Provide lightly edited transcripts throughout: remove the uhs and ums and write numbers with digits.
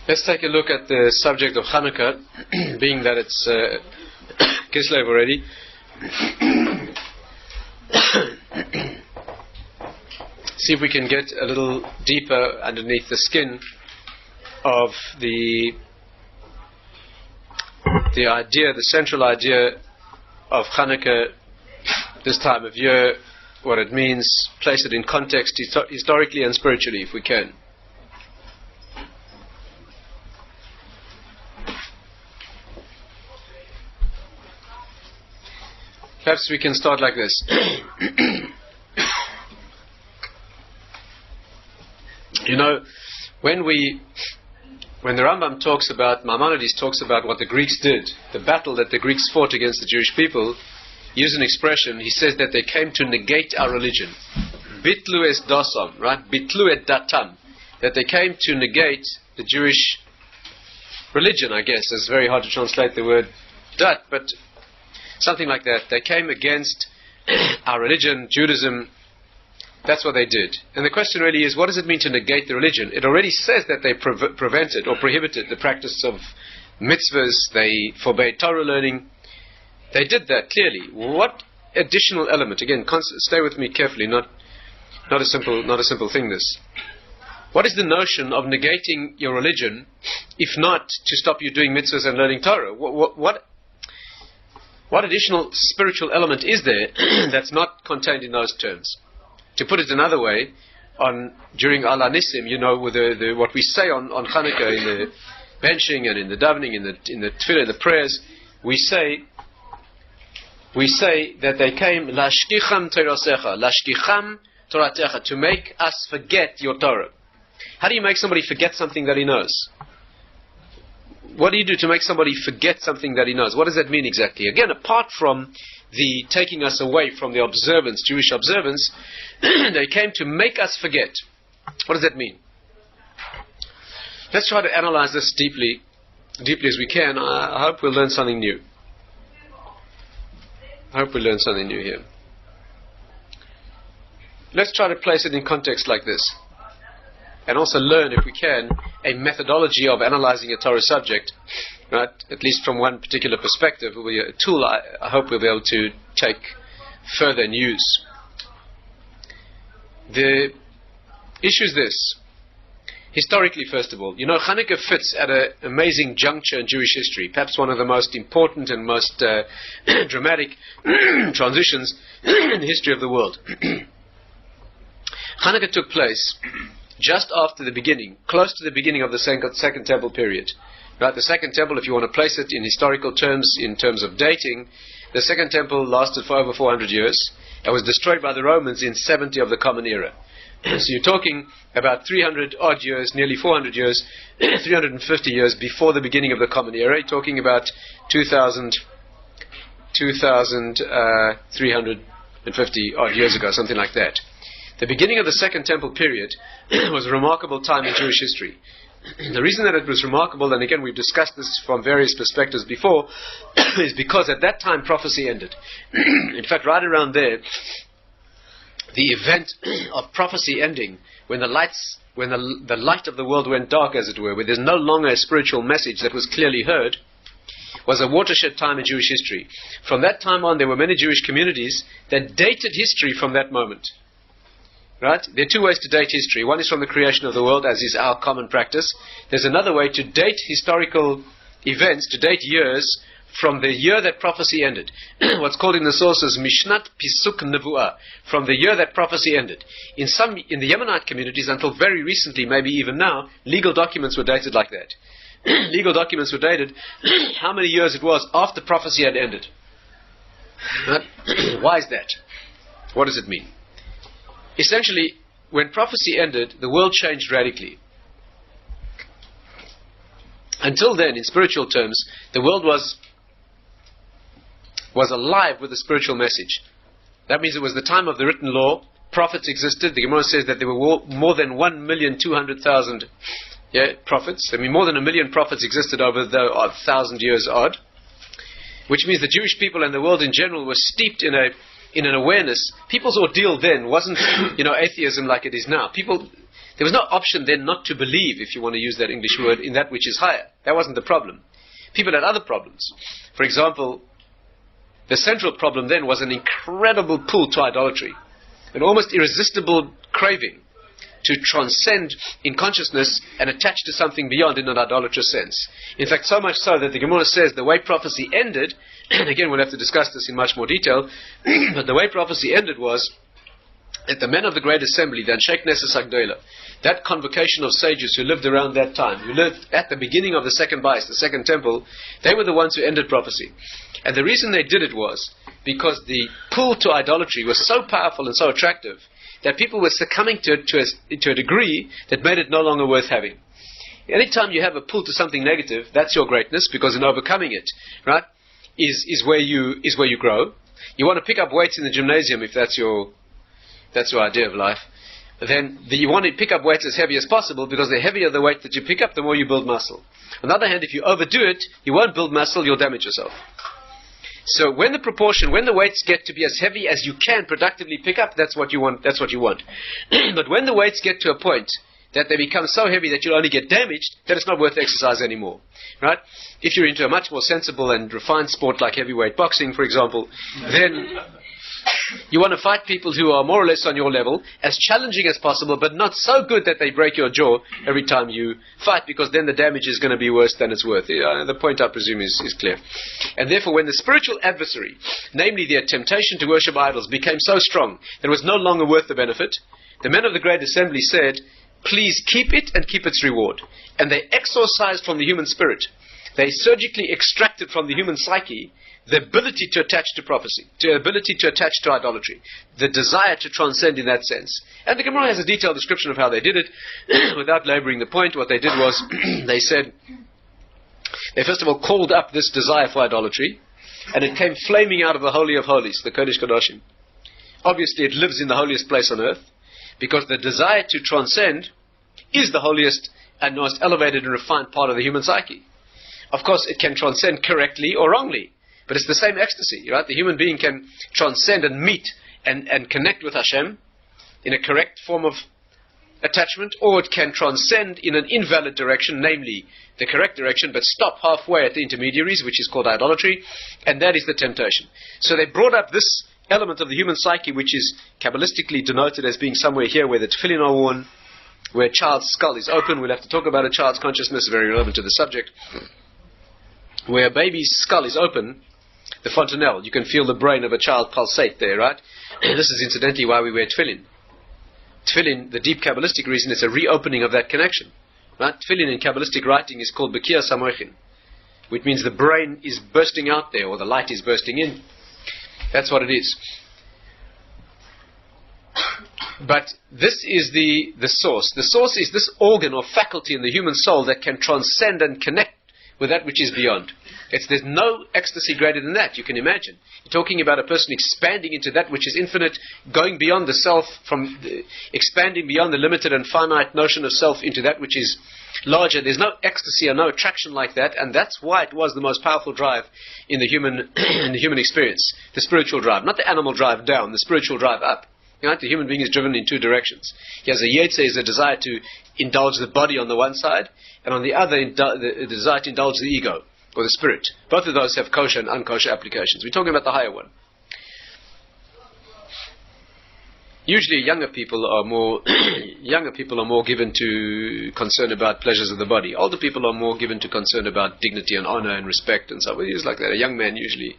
Let's take a look at the subject of Hanukkah, being that it's Kislev already. See if we can get a little deeper underneath the skin of the idea, the central idea of Hanukkah this time of year, what it means, place it in context historically and spiritually if we can. Perhaps we can start like this. You know, when the Rambam talks about, Maimonides talks about what the Greeks did, the battle that the Greeks fought against the Jewish people, he used an expression, he says that they came to negate our religion. Bitlu es dosam, right? Bitlu et datam. That they came to negate the Jewish religion, I guess. It's very hard to translate the word dat, but something like that. They came against our religion, Judaism. That's what they did. And the question really is, what does it mean to negate the religion? It already says that they prevented or prohibited the practice of mitzvahs. They forbade Torah learning. They did that clearly. What additional element? Again, stay with me carefully. Not a simple thing. This. What is the notion of negating your religion, if not to stop you doing mitzvahs and learning Torah? What additional spiritual element is there that's not contained in those terms? To put it another way, during Al Nisim, you know, with what we say on Hanukkah in the benching and in the davening, in the tefillah, the prayers, we say that they came lashkicham torasecha, lashkicham toratecha, to make us forget your Torah. How do you make somebody forget something that he knows? What do you do to make somebody forget something that he knows? What does that mean exactly? Again, apart from the taking us away from the observance, Jewish observance, they came to make us forget. What does that mean? Let's try to analyze this deeply as we can. I hope we'll learn something new. Here. Let's try to place it in context like this. And also learn, if we can, a methodology of analyzing a Torah subject, right? At least from one particular perspective. It will be a tool I hope we'll be able to take further and use. The issue is this. Historically, first of all, you know, Hanukkah fits at an amazing juncture in Jewish history, perhaps one of the most important and most dramatic transitions in the history of the world. Hanukkah took place just after the beginning, close to the beginning of the Second Temple period. Right, the Second Temple, if you want to place it in historical terms, in terms of dating, the Second Temple lasted for over 400 years and was destroyed by the Romans in 70 of the Common Era. So you're talking about 300 odd years, nearly 400 years, 350 years before the beginning of the Common Era. You're talking about 2,350 odd years ago, something like that. The beginning of the Second Temple period was a remarkable time in Jewish history. The reason that it was remarkable, and again we've discussed this from various perspectives before, is because at that time prophecy ended. In fact, right around there, the event of prophecy ending, when the light of the world went dark, as it were, where there's no longer a spiritual message that was clearly heard, was a watershed time in Jewish history. From that time on, there were many Jewish communities that dated history from that moment. Right? There are two ways to date history. One is from the creation of the world, as is our common practice. There's another way to date historical events, to date years, from the year that prophecy ended. What's called in the sources Mishnat Pisuk Nevuah, from the year that prophecy ended. In the Yemenite communities, until very recently, maybe even now, legal documents were dated like that. Legal documents were dated how many years it was after prophecy had ended. Right? Why is that? What does it mean? Essentially, when prophecy ended, the world changed radically. Until then, in spiritual terms, the world was alive with the spiritual message. That means it was the time of the written law. Prophets existed. The Gemara says that there were more than 1,200,000 prophets. I mean, more than 1 million prophets existed over the 1,000 years odd. Which means the Jewish people and the world in general were steeped in in an awareness. People's ordeal then wasn't, atheism like it is now. There was no option then not to believe, if you want to use that English word, in that which is higher. That wasn't the problem. People had other problems. For example, the central problem then was an incredible pull to idolatry, an almost irresistible craving to transcend in consciousness and attach to something beyond in an idolatrous sense. In fact, so much so that the Gemara says the way prophecy ended, and again we'll have to discuss this in much more detail, but the way prophecy ended was that the men of the Great Assembly, the Anshe Knesset Agdola, that convocation of sages who lived around that time, who lived at the beginning of the second Bais, the second temple, they were the ones who ended prophecy. And the reason they did it was because the pull to idolatry was so powerful and so attractive that people were succumbing to it to a degree that made it no longer worth having. Anytime you have a pull to something negative, that's your greatness, because in overcoming it, right, is where you grow. You want to pick up weights in the gymnasium if that's your idea of life. Then you want to pick up weights as heavy as possible, because the heavier the weight that you pick up, the more you build muscle. On the other hand, if you overdo it, you won't build muscle, you'll damage yourself. So when the weights get to be as heavy as you can productively pick up, that's what you want. But when the weights get to a point that they become so heavy that you'll only get damaged, then it's not worth exercise anymore. Right? If you're into a much more sensible and refined sport like heavyweight boxing, for example, then you want to fight people who are more or less on your level, as challenging as possible, but not so good that they break your jaw every time you fight, because then the damage is going to be worse than it's worth. The point, I presume, is clear. And therefore, when the spiritual adversary, namely their temptation to worship idols, became so strong that it was no longer worth the benefit, the men of the Great Assembly said, please keep it and keep its reward. And they exorcised from the human spirit. They surgically extracted from the human psyche the ability to attach to prophecy, the ability to attach to idolatry, the desire to transcend in that sense. And the Gemara has a detailed description of how they did it. Without laboring the point, what they did was, they said, they first of all called up this desire for idolatry, and it came flaming out of the Holy of Holies, the Kodesh Kodashim. Obviously it lives in the holiest place on earth, because the desire to transcend is the holiest and most elevated and refined part of the human psyche. Of course, it can transcend correctly or wrongly, but it's the same ecstasy, right? The human being can transcend and meet and connect with Hashem in a correct form of attachment, or it can transcend in an invalid direction, namely the correct direction, but stop halfway at the intermediaries, which is called idolatry, and that is the temptation. So they brought up this element of the human psyche, which is Kabbalistically denoted as being somewhere here where the tefillin are worn, where a child's skull is open. We'll have to talk about a child's consciousness, very relevant to the subject. Where a baby's skull is open, the fontanelle, you can feel the brain of a child pulsate there, right? This is incidentally why we wear tefillin. Tefillin, the deep Kabbalistic reason, is a reopening of that connection. Right? Tefillin in Kabbalistic writing is called Bekia Samoichin, which means the brain is bursting out there, or the light is bursting in. That's what it is. But this is the source. The source is this organ or faculty in the human soul that can transcend and connect with that which is beyond. There's no ecstasy greater than that, you can imagine. You're talking about a person expanding into that which is infinite, going beyond the self, expanding beyond the limited and finite notion of self into that which is larger. There's no ecstasy or no attraction like that, and that's why it was the most powerful drive in the human experience. The spiritual drive, not the animal drive down, the spiritual drive up. You know, the human being is driven in two directions. He has a yetzer, is a desire to indulge the body on the one side, and on the other, the desire to indulge the ego, or the spirit. Both of those have kosher and unkosher applications. We're talking about the higher one. Usually younger people are more given to concern about pleasures of the body. Older people are more given to concern about dignity and honor and respect and so on. It's like that. A young man usually,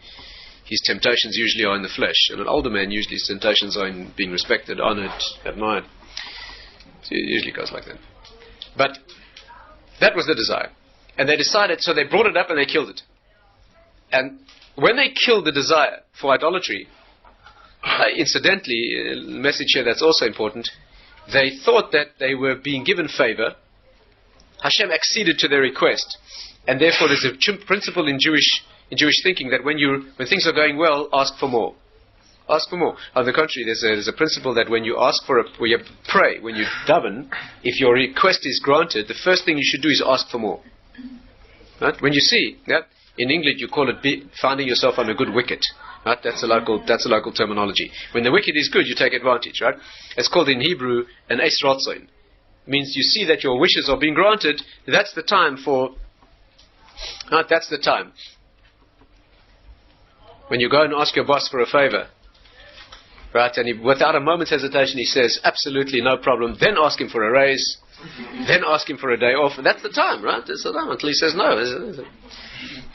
his temptations usually are in the flesh, and an older man usually his temptations are in being respected, honored, admired. So it usually goes like that. But that was the desire. And they decided, so they brought it up and they killed it. And when they killed the desire for idolatry, incidentally, a message here that's also important, they thought that they were being given favor. Hashem acceded to their request. And therefore there's a principle in Jewish thinking that when things are going well, ask for more. Ask for more. On the contrary, there's a principle that when you ask when you pray, when you daven, if your request is granted, the first thing you should do is ask for more. Right? When you see In English, you call it finding yourself on a good wicket. Right? That's a local terminology. When the wicket is good, you take advantage. Right? It's called in Hebrew an es rotzoin. Means you see that your wishes are being granted. That's the time for. Right? That's the time. When you go and ask your boss for a favor, right? And without a moment's hesitation, he says, "Absolutely no problem." Then ask him for a raise. Then ask him for a day off. That's the time, right? That's the time until he says no.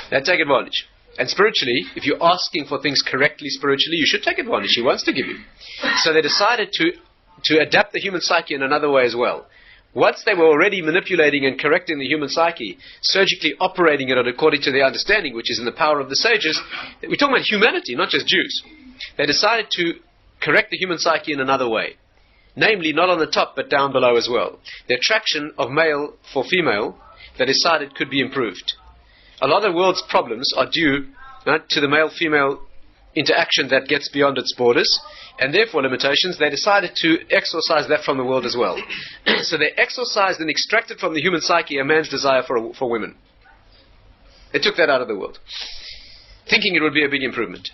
They take advantage. And spiritually, if you're asking for things correctly spiritually, you should take advantage. He wants to give you. So they decided to adapt the human psyche in another way as well. Once they were already manipulating and correcting the human psyche, surgically operating it according to their understanding, which is in the power of the sages, we're talking about humanity, not just Jews. They decided to correct the human psyche in another way. Namely, not on the top, but down below as well. The attraction of male for female, they decided could be improved. A lot of the world's problems are due to the male-female interaction that gets beyond its borders, and therefore limitations. They decided to exorcise that from the world as well. So they exorcised and extracted from the human psyche a man's desire for women. They took that out of the world, thinking it would be a big improvement.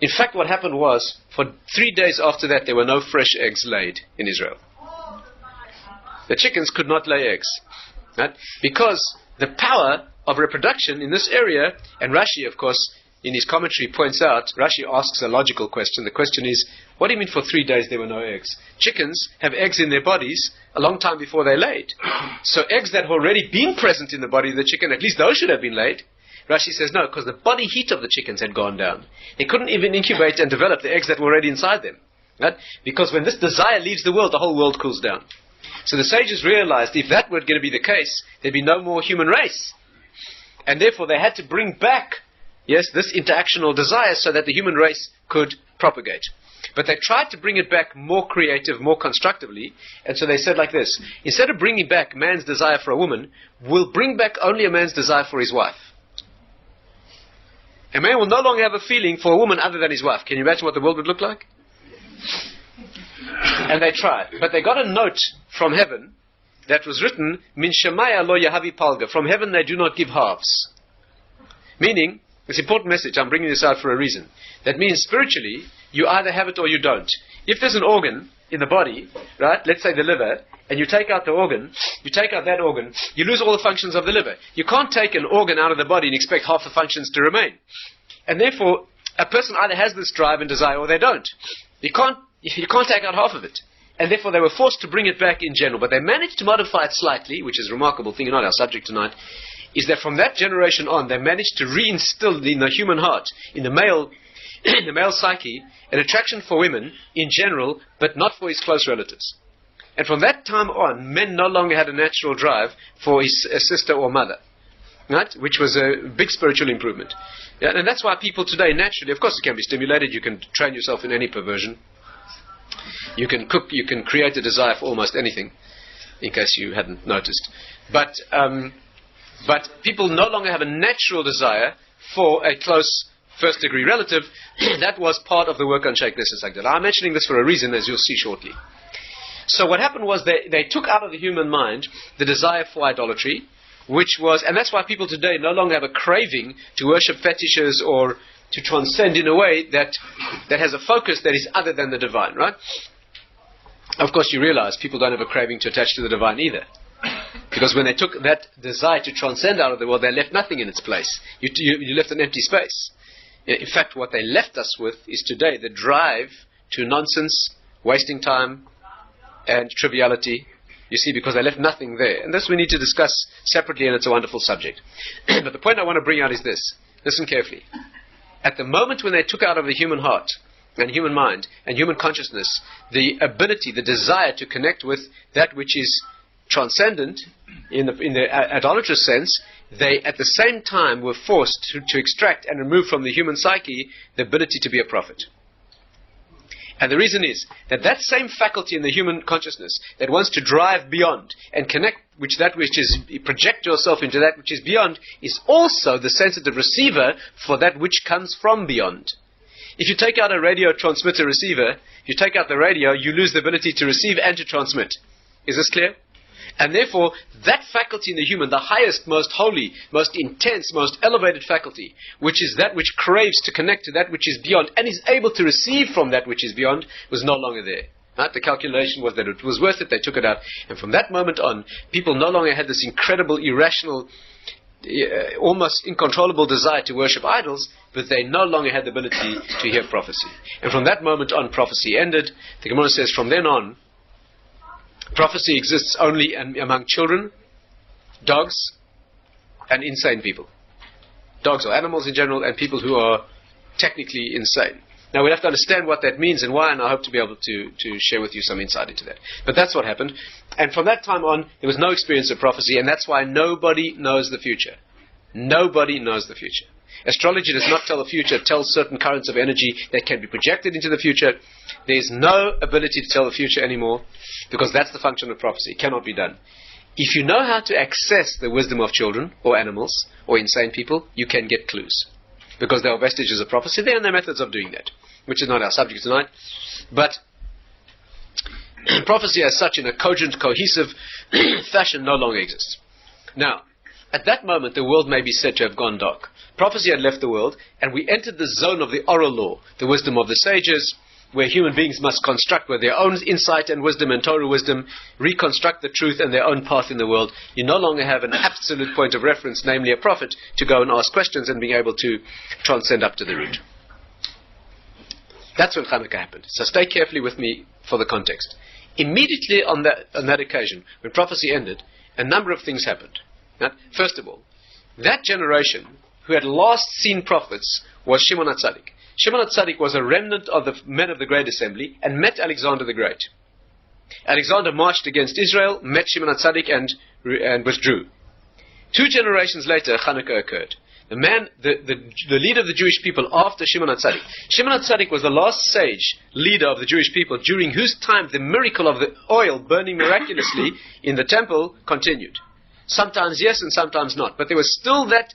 In fact, what happened was, for 3 days after that, there were no fresh eggs laid in Israel. The chickens could not lay eggs. Right? Because the power of reproduction in this area, and Rashi, of course, in his commentary points out, Rashi asks a logical question. The question is, what do you mean for 3 days there were no eggs? Chickens have eggs in their bodies a long time before they laid. So eggs that have already been present in the body of the chicken, at least those should have been laid. Rashi says no, because the body heat of the chickens had gone down. They couldn't even incubate and develop the eggs that were already inside them. Right? Because when this desire leaves the world, the whole world cools down. So the sages realized if that were going to be the case, there'd be no more human race. And therefore they had to bring back, this interactional desire so that the human race could propagate. But they tried to bring it back more creative, more constructively, and so they said like this: instead of bringing back man's desire for a woman, we'll bring back only a man's desire for his wife. A man will no longer have a feeling for a woman other than his wife. Can you imagine what the world would look like? And they tried. But they got a note from heaven that was written, Min Shemaya lo yahavi palga. From heaven they do not give halves. Meaning, it's an important message, I'm bringing this out for a reason. That means spiritually, you either have it or you don't. If there's an organ in the body, right, let's say the liver, and you take out the organ, you take out that organ, you lose all the functions of the liver. You can't take an organ out of the body and expect half the functions to remain. And therefore, a person either has this drive and desire or they don't. You can't take out half of it. And therefore they were forced to bring it back in general. But they managed to modify it slightly, which is a remarkable thing, not our subject tonight, is that from that generation on, they managed to reinstill in the human heart, in the male psyche, an attraction for women in general, but not for his close relatives. And from that time on, men no longer had a natural drive for his sister or mother, right? Which was a big spiritual improvement. Yeah, and that's why people today naturally, of course it can be stimulated, you can train yourself in any perversion. You can cook, you can create a desire for almost anything, in case you hadn't noticed. But people no longer have a natural desire for a close first-degree relative. That was part of the work on shakeness and Sagdal. I'm mentioning this for a reason, as you'll see shortly. So what happened was they took out of the human mind the desire for idolatry, which was, and that's why people today no longer have a craving to worship fetishes or to transcend in a way that has a focus that is other than the divine, right? Of course, you realize people don't have a craving to attach to the divine either. Because when they took that desire to transcend out of the world, they left nothing in its place. You left an empty space. In fact, what they left us with is today the drive to nonsense, wasting time, and triviality. You see, because they left nothing there. And this we need to discuss separately, and it's a wonderful subject. But the point I want to bring out is this. Listen carefully. At the moment when they took out of the human heart and human mind and human consciousness the ability, the desire to connect with that which is transcendent in the idolatrous sense, they at the same time were forced to extract and remove from the human psyche the ability to be a prophet. And the reason is that same faculty in the human consciousness that wants to drive beyond and connect which is project yourself into that which is beyond is also the sensitive receiver for that which comes from beyond. If you take out a radio transmitter receiver, you take out the radio, you lose the ability to receive and to transmit. Is this clear? And therefore, that faculty in the human, the highest, most holy, most intense, most elevated faculty, which is that which craves to connect to that which is beyond, and is able to receive from that which is beyond, was no longer there. Right? The calculation was that it was worth it, they took it out. And from that moment on, people no longer had this incredible, irrational, almost uncontrollable desire to worship idols, but they no longer had the ability to hear prophecy. And from that moment on, prophecy ended. The Gemara says, from then on, prophecy exists only among children, dogs, and insane people. Dogs or animals in general, and people who are technically insane. Now, we'll have to understand what that means and why, and I hope to be able to share with you some insight into that. But that's what happened. And from that time on, there was no experience of prophecy, and that's why nobody knows the future. Nobody knows the future. Astrology does not tell the future. It tells certain currents of energy that can be projected into the future. There is no ability to tell the future anymore, because that's the function of prophecy. It cannot be done. If you know how to access the wisdom of children, or animals, or insane people, you can get clues. Because there are vestiges of prophecy there, and there are methods of doing that, which is not our subject tonight. But prophecy as such, in a cogent, cohesive fashion, no longer exists. Now, at that moment, the world may be said to have gone dark. Prophecy had left the world, and we entered the zone of the oral law, the wisdom of the sages, where human beings must construct with their own insight and wisdom and Torah wisdom, reconstruct the truth and their own path in the world. You no longer have an absolute point of reference, namely a prophet, to go and ask questions and being able to transcend up to the root. That's when Hanukkah happened. So stay carefully with me for the context. Immediately on that occasion, when prophecy ended, a number of things happened. Now, first of all, that generation who had last seen prophets was Shimon HaTzadik. Shimon HaTzadik was a remnant of the men of the Great Assembly and met Alexander the Great. Alexander marched against Israel, met Shimon HaTzadik and withdrew. 2 generations later, Hanukkah occurred. The leader of the Jewish people after Shimon HaTzadik. Shimon HaTzadik was the last sage leader of the Jewish people, during whose time the miracle of the oil burning miraculously in the temple continued. Sometimes yes and sometimes not, but there was still that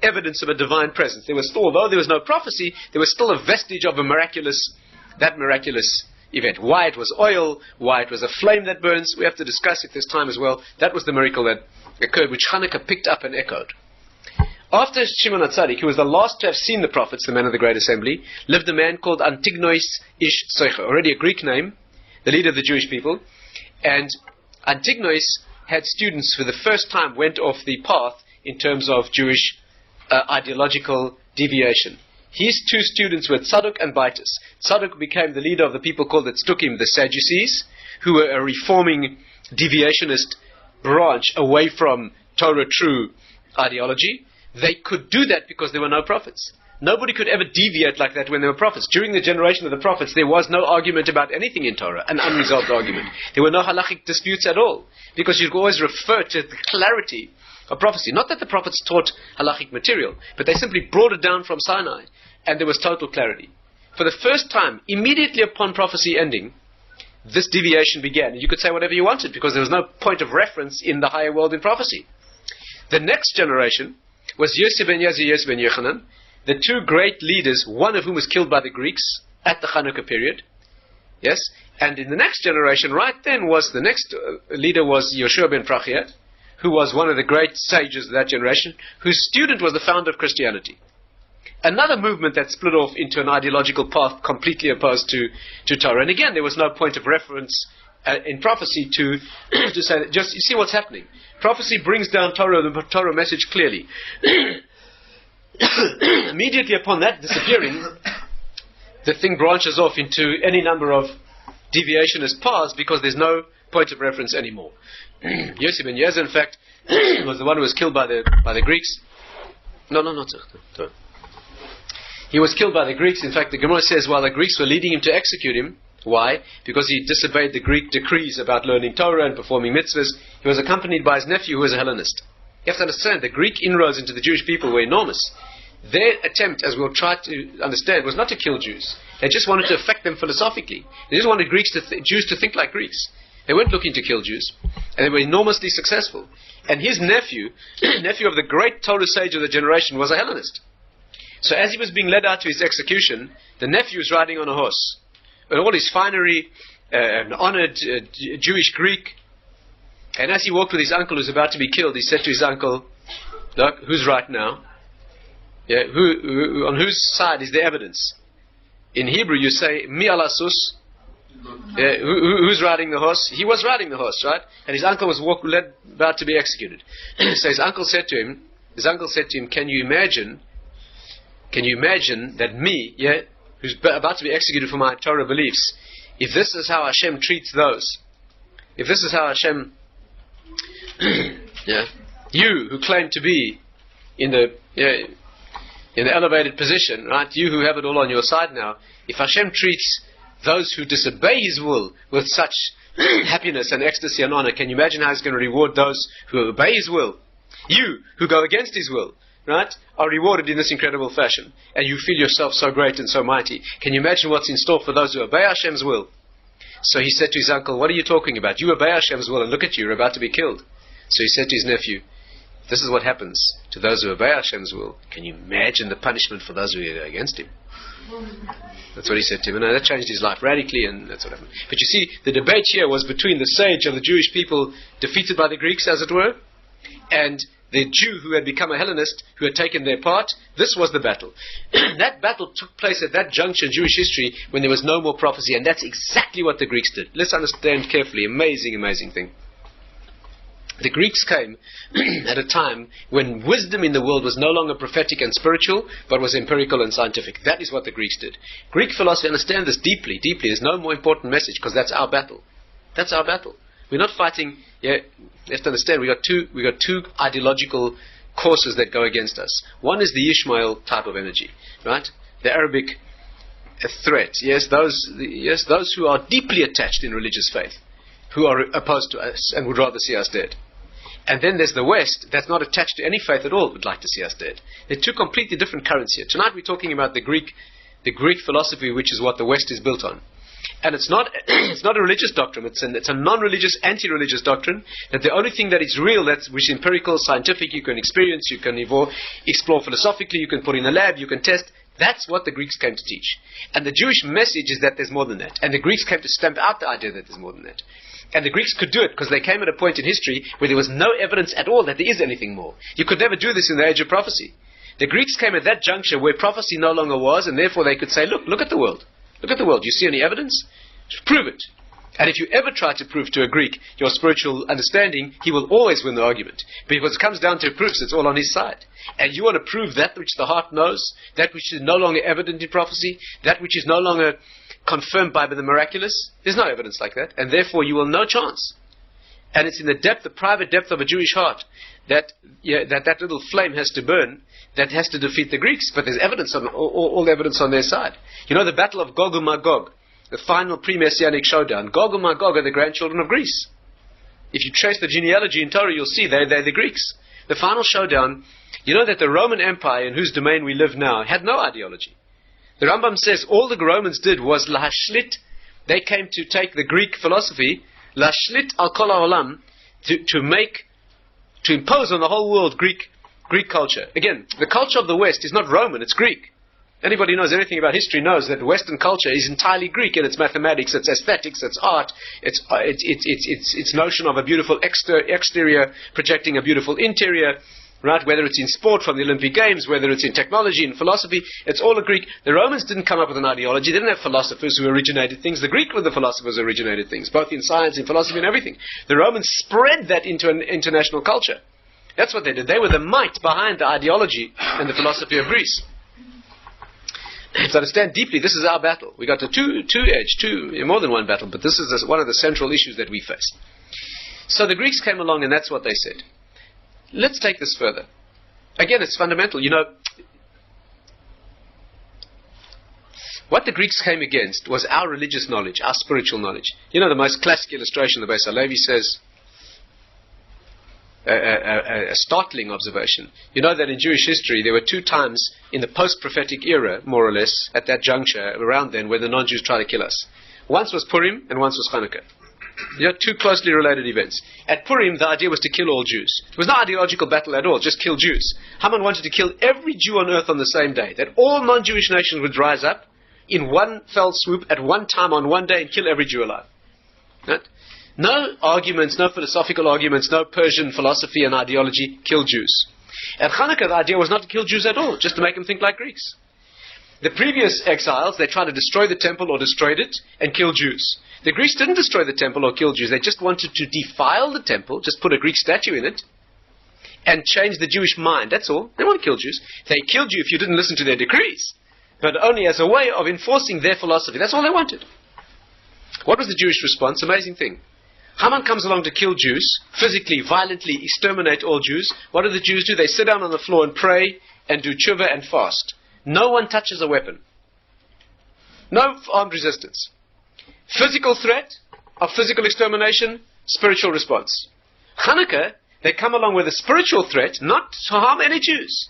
evidence of a divine presence. There was still, although there was no prophecy, there was still a vestige of that miraculous event. Why it was oil, why it was a flame that burns, we have to discuss if there's time as well. That was the miracle that occurred, which Hanukkah picked up and echoed. After Shimon HaTzadik, who was the last to have seen the prophets, the men of the Great Assembly, lived a man called Antignois Ish Soicha, already a Greek name, the leader of the Jewish people. And Antignois had students who for the first time went off the path in terms of Jewish ideological deviation. His 2 students were Tzadok and Baitus. Tzadok became the leader of the people called the Tzdukim, the Sadducees, who were a reforming deviationist branch away from Torah true ideology. They could do that because there were no prophets. Nobody could ever deviate like that when there were prophets. During the generation of the prophets, there was no argument about anything in Torah, an unresolved argument. There were no halachic disputes at all, because you could always refer to the clarity of prophecy. Not that the prophets taught halachic material, but they simply brought it down from Sinai, and there was total clarity. For the first time, immediately upon prophecy ending, this deviation began. And you could say whatever you wanted, because there was no point of reference in the higher world in prophecy. The next generation was Yosef ben Yazi, Yosef ben Yochanan, the 2 great leaders, one of whom was killed by the Greeks at the Chanuka period. Yes? And in the next generation, right then, was the next leader was Yoshua ben Prachiah, who was one of the great sages of that generation, whose student was the founder of Christianity. Another movement that split off into an ideological path completely opposed to Torah. And again, there was no point of reference in prophecy to say that. Just, you see what's happening. Prophecy brings down the Torah message clearly. Immediately upon that disappearing, the thing branches off into any number of deviationist paths, because there's no point of reference anymore. Yosef ben Yezer, in fact, was the one who was killed by the Greeks. No. He was killed by the Greeks. In fact, the Gemara says while the Greeks were leading him to execute him. Why? Because he disobeyed the Greek decrees about learning Torah and performing mitzvahs. He was accompanied by his nephew, who was a Hellenist. You have to understand, the Greek inroads into the Jewish people were enormous. Their attempt, as we'll try to understand, was not to kill Jews. They just wanted to affect them philosophically. They just wanted Jews to think like Greeks. They weren't looking to kill Jews. And they were enormously successful. And his nephew, nephew of the great Torah sage of the generation, was a Hellenist. So as he was being led out to his execution, the nephew was riding on a horse. And all his finery, an honored Jewish Greek, And as he walked with his uncle who's about to be killed, he said to his uncle, look, who's right now? Yeah, who on whose side is the evidence? In Hebrew you say, mi alasus. Yeah, who's riding the horse? He was riding the horse, right? And his uncle was about to be executed. So his uncle said to him, can you imagine that me, yeah, who's about to be executed for my Torah beliefs, if this is how Hashem treats those, if this is how Hashem, yeah, you who claim to be in the elevated position, right, you who have it all on your side now, if Hashem treats those who disobey His will with such happiness and ecstasy and honor, can you imagine how He's going to reward those who obey His will? You who go against His will, right, are rewarded in this incredible fashion, and you feel yourself so great and so mighty. Can you imagine what's in store for those who obey Hashem's will? So he said to his uncle, what are you talking about? You obey Hashem's will, and look at you, you're about to be killed. So he said to his nephew, this is what happens to those who obey Hashem's will. Can you imagine the punishment for those who go against Him? That's what he said to him, and that changed his life radically, and that's what happened. But you see, the debate here was between the sage of the Jewish people, defeated by the Greeks, as it were, and the Jew who had become a Hellenist, who had taken their part. This was the battle. That battle took place at that juncture in Jewish history when there was no more prophecy, and that's exactly what the Greeks did. Let's understand carefully. Amazing, amazing thing. The Greeks came at a time when wisdom in the world was no longer prophetic and spiritual, but was empirical and scientific. That is what the Greeks did. Greek philosophy, understand this deeply, deeply. There's no more important message, because that's our battle. That's our battle. We're not fighting. Yeah, you have to understand. We got two ideological courses that go against us. One is the Ishmael type of energy, right? The Arabic threat. Yes, those who are deeply attached in religious faith, who are opposed to us and would rather see us dead. And then there's the West that's not attached to any faith at all, would like to see us dead. They're two completely different currents here. Tonight we're talking about the Greek philosophy, which is what the West is built on. And it's not a religious doctrine. It's a non-religious, anti-religious doctrine. That the only thing that is real, which is empirical, scientific, you can experience, you can explore philosophically, you can put in a lab, you can test. That's what the Greeks came to teach. And the Jewish message is that there's more than that. And the Greeks came to stamp out the idea that there's more than that. And the Greeks could do it because they came at a point in history where there was no evidence at all that there is anything more. You could never do this in the age of prophecy. The Greeks came at that juncture where prophecy no longer was, and therefore they could say, look at the world. Look at the world. You see any evidence? Prove it. And if you ever try to prove to a Greek your spiritual understanding, he will always win the argument. Because it comes down to proofs, it's all on his side. And you want to prove that which the heart knows, that which is no longer evident in prophecy, that which is no longer confirmed by the miraculous. There's no evidence like that. And therefore you will no chance. And it's in the private depth of a Jewish heart that little flame has to burn, that has to defeat the Greeks. But there's evidence on all evidence on their side. You know the battle of Gog and Magog, the final pre-Messianic showdown. Gog and Magog are the grandchildren of Greece. If you trace the genealogy in Torah, you'll see they're the Greeks. The final showdown, you know that the Roman Empire, in whose domain we live now, had no ideology. The Rambam says all the Romans did was lahashlit. They came to take the Greek philosophy, lahashlit al kol ha'olam, to impose on the whole world Greek culture. Again, the culture of the West is not Roman, it's Greek. Anybody who knows anything about history knows that Western culture is entirely Greek in its mathematics, its aesthetics, its art, its notion of a beautiful exterior projecting a beautiful interior, right? Whether it's in sport from the Olympic Games, whether it's in technology and philosophy, it's all a Greek. The Romans didn't come up with an ideology. They didn't have philosophers who originated things. The Greek were the philosophers who originated things, both in science, in philosophy, and everything. The Romans spread that into an international culture. That's what they did. They were the might behind the ideology and the philosophy of Greece. To understand deeply, this is our battle. We got more than one battle, but this is one of the central issues that we face. So the Greeks came along, and that's what they said. Let's take this further. Again, it's fundamental. You know, what the Greeks came against was our religious knowledge, our spiritual knowledge. You know, the most classic illustration, the Beis Halevi says, a startling observation. You know that in Jewish history there were two times in the post-prophetic era, more or less, at that juncture, around then, where the non-Jews tried to kill us. Once was Purim and once was Hanukkah. You know, two closely related events. At Purim, the idea was to kill all Jews. It was not an ideological battle at all, just kill Jews. Haman wanted to kill every Jew on earth on the same day, that all non-Jewish nations would rise up in one fell swoop at one time on one day and kill every Jew alive. Right? No arguments, no philosophical arguments, no Persian philosophy and ideology. Kill Jews. At Hanukkah, the idea was not to kill Jews at all, just to make them think like Greeks. The previous exiles, they tried to destroy the temple or destroyed it and kill Jews. The Greeks didn't destroy the temple or kill Jews. They just wanted to defile the temple, just put a Greek statue in it, and change the Jewish mind. That's all. They won't kill Jews. They killed you if you didn't listen to their decrees, but only as a way of enforcing their philosophy. That's all they wanted. What was the Jewish response? Amazing thing. Haman comes along to kill Jews, physically, violently exterminate all Jews. What do the Jews do? They sit down on the floor and pray and do tshuva and fast. No one touches a weapon. No armed resistance. Physical threat of physical extermination, spiritual response. Hanukkah, they come along with a spiritual threat, not to harm any Jews.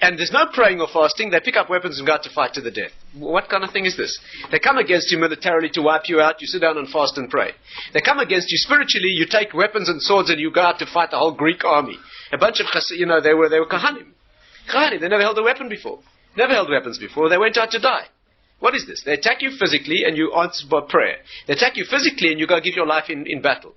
And there's no praying or fasting. They pick up weapons and go out to fight to the death. What kind of thing is this? They come against you militarily to wipe you out. You sit down and fast and pray. They come against you spiritually. You take weapons and swords and you go out to fight the whole Greek army. A bunch of, they were Kohanim. Kohanim, they never held a weapon before. Never held weapons before. They went out to die. What is this? They attack you physically and you answer by prayer. They attack you physically and you go give your life in battle.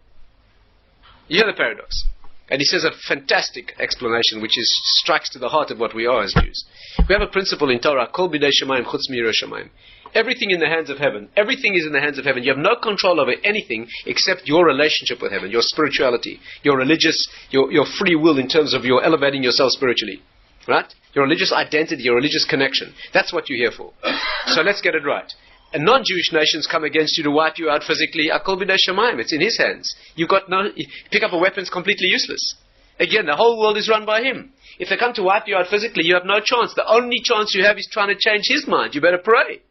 You hear the paradox. And he says a fantastic explanation which strikes to the heart of what we are as Jews. We have a principle in Torah, Kol bidei shamayim chutz mi'yirei shamayim. Everything in the hands of heaven. Everything is in the hands of heaven. You have no control over anything except your relationship with heaven, your spirituality, your religious, your free will in terms of your elevating yourself spiritually. Right? Your religious identity, your religious connection. That's what you're here for. So let's get it right. And non-Jewish nations come against you to wipe you out physically. Akol b'nei shamayim. It's in his hands. Pick up a weapon is completely useless. Again, the whole world is run by him. If they come to wipe you out physically, you have no chance. The only chance you have is trying to change his mind. You better pray.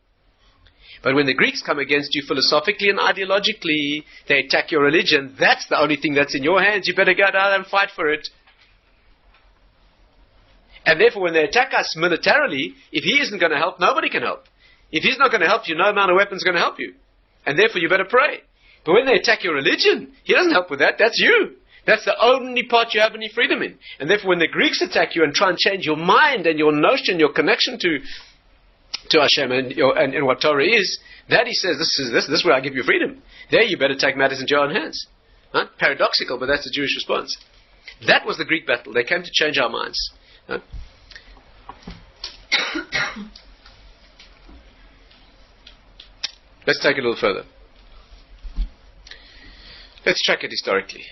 But when the Greeks come against you philosophically and ideologically, they attack your religion. That's the only thing that's in your hands. You better go out and fight for it. And therefore, when they attack us militarily, if he isn't going to help, nobody can help. If he's not going to help you, no amount of weapons is going to help you. And therefore, you better pray. But when they attack your religion, he doesn't help with that. That's you. That's the only part you have any freedom in. And therefore, when the Greeks attack you and try and change your mind and your notion, your connection to Hashem and what Torah is, that he says, this is where I give you freedom. There you better take matters into your own hands. Right? Paradoxical, but that's the Jewish response. That was the Greek battle. They came to change our minds. Right? Let's take it a little further. Let's track it historically.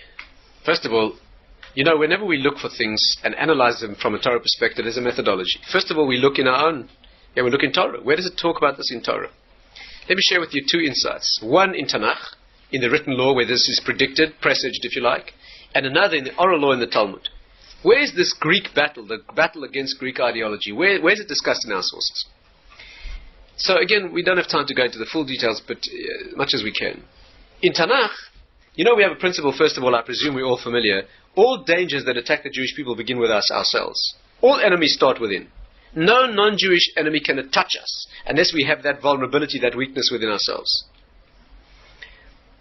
First of all, whenever we look for things and analyze them from a Torah perspective, there's a methodology. First of all, we look in our own. We look in Torah. Where does it talk about this in Torah? Let me share with you two insights. One in Tanakh, in the written law, where this is predicted, presaged if you like, and another in the oral law in the Talmud. Where is this Greek battle, the battle against Greek ideology? Where is it discussed in our sources? So again, we don't have time to go into the full details, but much as we can. In Tanakh, we have a principle, first of all, I presume we're all familiar. All dangers that attack the Jewish people begin with us ourselves. All enemies start within. No non-Jewish enemy can touch us unless we have that vulnerability, that weakness within ourselves.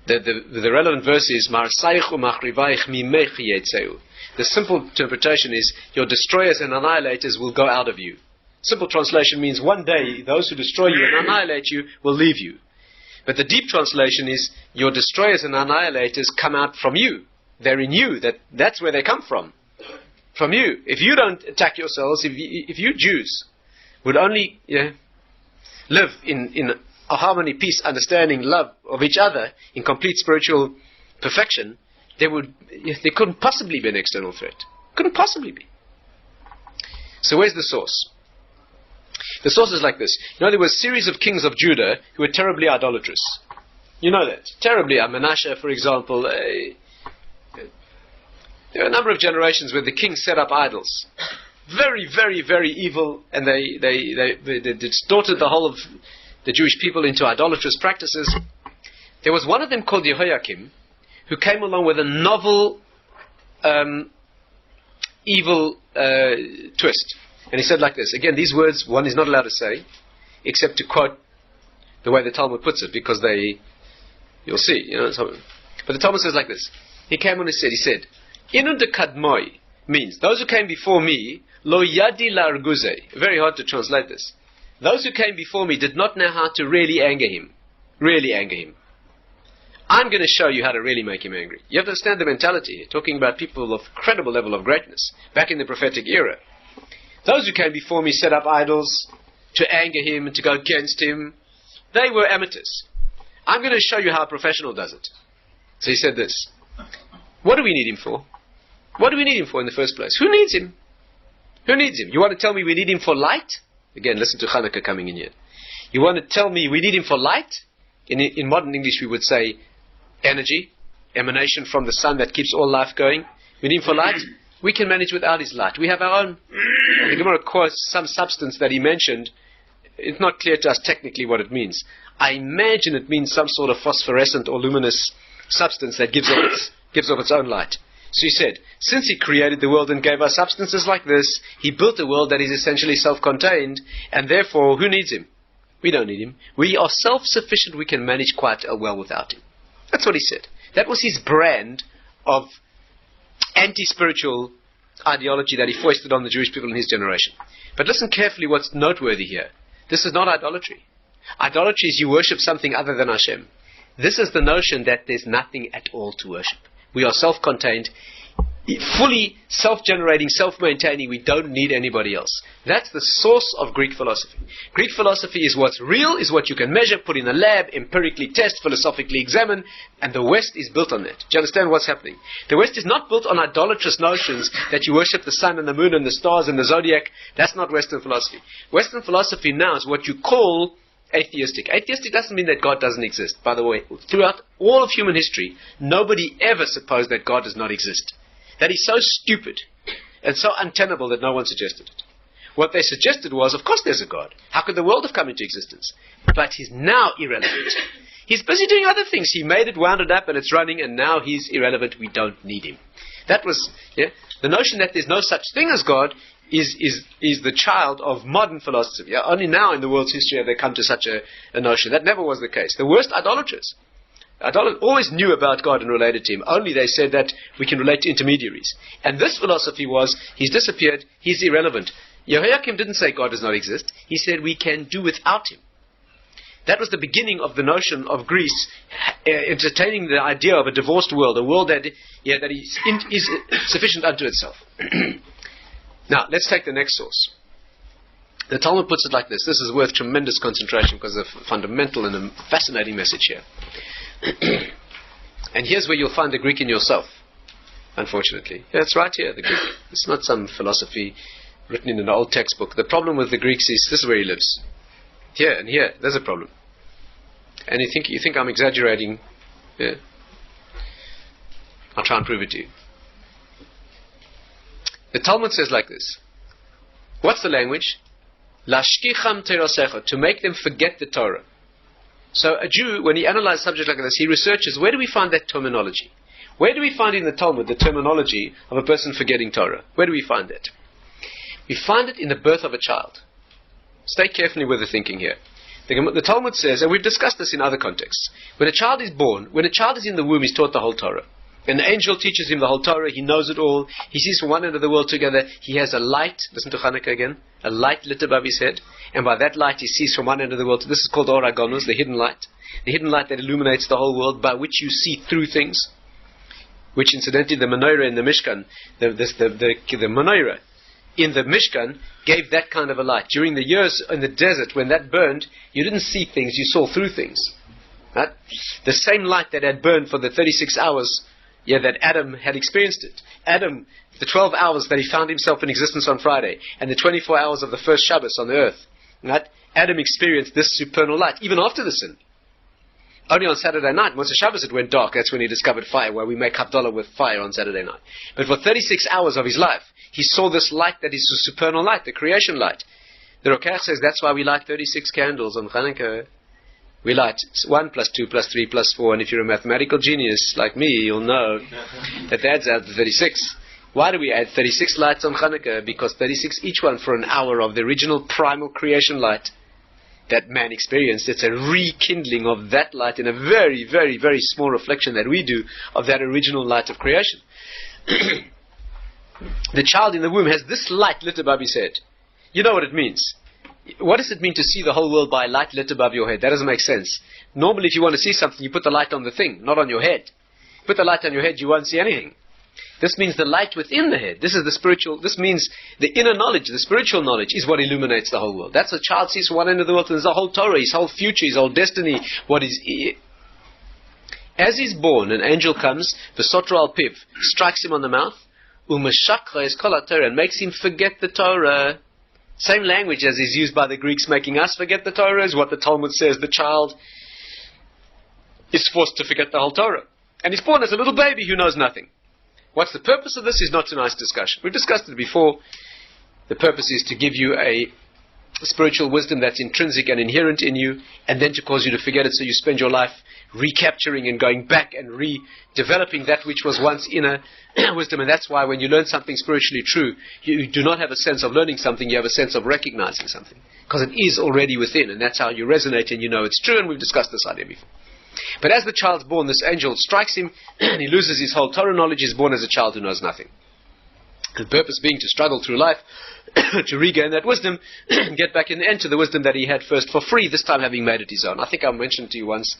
The relevant verse is Marsaich u'machrivaich mimech yetzeu. The simple interpretation is your destroyers and annihilators will go out of you. Simple translation means one day those who destroy you and annihilate you will leave you. But the deep translation is your destroyers and annihilators come out from you. They're in you. That's where they come from. From you. If you don't attack yourselves, if you Jews would only live in a harmony, peace, understanding, love of each other, in complete spiritual perfection, there couldn't possibly be an external threat. Couldn't possibly be. So where's the source? The source is like this. There were a series of kings of Judah who were terribly idolatrous. You know that. Terribly. Manasseh, for example. There were a number of generations where the kings set up idols. Very, very, very evil, and they distorted the whole of the Jewish people into idolatrous practices. There was one of them called Jehoiakim, who came along with a novel, evil twist. And he said like this. Again, these words one is not allowed to say, except to quote the way the Talmud puts it, because you'll see. But the Talmud says like this. He came on and he said, Inu de kadmoi means, those who came before me, lo yadi larguze. Very hard to translate this. Those who came before me did not know how to really anger him. Really anger him. I'm going to show you how to really make him angry. You have to understand the mentality here, talking about people of credible level of greatness, back in the prophetic era. Those who came before me set up idols to anger him and to go against him. They were amateurs. I'm going to show you how a professional does it. So he said this. What do we need him for? What do we need him for in the first place? Who needs him? Who needs him? You want to tell me we need him for light? Again, listen to Chanuka coming in here. You want to tell me we need him for light? In modern English we would say energy, emanation from the sun that keeps all life going. We need him for light? We can manage without his light. We have our own. The Gemara quotes some substance that he mentioned. It's not clear to us technically what it means. I imagine it means some sort of phosphorescent or luminous substance that gives off its own light. So he said, since he created the world and gave us substances like this, he built a world that is essentially self-contained, and therefore, who needs him? We don't need him. We are self-sufficient. We can manage quite well without him. That's what he said. That was his brand of anti-spiritual ideology that he foisted on the Jewish people in his generation. But listen carefully what's noteworthy here. This is not idolatry. Idolatry is you worship something other than Hashem. This is the notion that there's nothing at all to worship. We are self-contained, fully self-generating, self-maintaining. We don't need anybody else. That's the source of Greek philosophy. Greek philosophy is what's real, is what you can measure, put in a lab, empirically test, philosophically examine, and the West is built on that. Do you understand what's happening? The West is not built on idolatrous notions that you worship the sun and the moon and the stars and the zodiac. That's not Western philosophy. Western philosophy now is what you call atheistic. Atheistic doesn't mean that God doesn't exist. By the way, throughout all of human history, nobody ever supposed that God does not exist. That is so stupid and so untenable that no one suggested it. What they suggested was, of course there's a God. How could the world have come into existence? But he's now irrelevant. He's busy doing other things. He made it, wound it up, and it's running, and now he's irrelevant. We don't need him. That was, the notion that there's no such thing as God is the child of modern philosophy. Only now in the world's history have they come to such a notion. That never was the case. The worst idolaters always knew about God and related to him. Only they said that we can relate to intermediaries. And this philosophy was, he's disappeared, he's irrelevant. Yehoiakim didn't say God does not exist. He said we can do without him. That was the beginning of the notion of Greece entertaining the idea of a divorced world, a world that is sufficient unto itself. Now, let's take the next source. The Talmud puts it like this. This is worth tremendous concentration because of a fundamental and a fascinating message here. And here's where you'll find the Greek in yourself, unfortunately. Yeah, it's right here, the Greek. It's not some philosophy written in an old textbook. The problem with the Greeks is this is where he lives. Here and here, there's a problem. And you think I'm exaggerating? Yeah. I'll try and prove it to you. The Talmud says like this. What's the language? Lashkicham terosecha, to make them forget the Torah. So a Jew, when he analyzes a subject like this, he researches, where do we find that terminology? Where do we find in the Talmud the terminology of a person forgetting Torah? Where do we find that? We find it in the birth of a child. Stay carefully with the thinking here. The Talmud says, and we've discussed this in other contexts, when a child is born, when a child is in the womb, he's taught the whole Torah. An angel teaches him the whole Torah, he knows it all, he sees from one end of the world together, he has a light, listen to Hanukkah again, a light lit above his head, and by that light he sees from one end of the world, this is called Or HaGanuz, the hidden light that illuminates the whole world, by which you see through things, which incidentally the menorah in the Mishkan, the menorah in the Mishkan gave that kind of a light. During the years in the desert when that burned, you didn't see things, you saw through things. Right? The same light that had burned for the 36 hours that Adam had experienced it. Adam, the 12 hours that he found himself in existence on Friday, and the 24 hours of the first Shabbos on the earth, right? Adam experienced this supernal light, even after the sin. Only on Saturday night, once the Shabbos it went dark, that's when he discovered fire, where we make Havdalah with fire on Saturday night. But for 36 hours of his life, he saw this light that is the supernal light, the creation light. The Rokach says that's why we light 36 candles on Hanukkah. We light 1 plus 2 plus 3 plus 4, and if you're a mathematical genius like me, you'll know that adds out to 36. Why do we add 36 lights on Hanukkah? Because 36 each one for an hour of the original primal creation light that man experienced. It's a rekindling of that light in a very, very, very small reflection that we do of that original light of creation. The child in the womb has this light lit above his head. You know what it means. What does it mean to see the whole world by a light lit above your head? That doesn't make sense. Normally, if you want to see something, you put the light on the thing, not on your head. Put the light on your head, you won't see anything. This means the light within the head. This means the inner knowledge, the spiritual knowledge is what illuminates the whole world. That's what a child sees from one end of the world, and there's a whole Torah, his whole future, his whole destiny, As he's born, an angel comes, v'sotro al piv, strikes him on the mouth, u'meshakha es kol haTorah, and makes him forget the Torah. Same language as is used by the Greeks, making us forget the Torah, is what the Talmud says. The child is forced to forget the whole Torah. And he's born as a little baby who knows nothing. What's the purpose of this is not tonight's discussion. We've discussed it before. The purpose is to give you a spiritual wisdom that's intrinsic and inherent in you, and then to cause you to forget it, so you spend your life recapturing and going back and redeveloping that which was once inner wisdom. And that's why when you learn something spiritually true, you do not have a sense of learning something, you have a sense of recognizing something, because it is already within, and that's how you resonate and you know it's true. And we've discussed this idea before. But as the child's born, this angel strikes him and he loses his whole Torah knowledge. He's born as a child who knows nothing. The purpose being to struggle through life to regain that wisdom and get back in the end to the wisdom that he had first for free, this time having made it his own. I think I mentioned to you once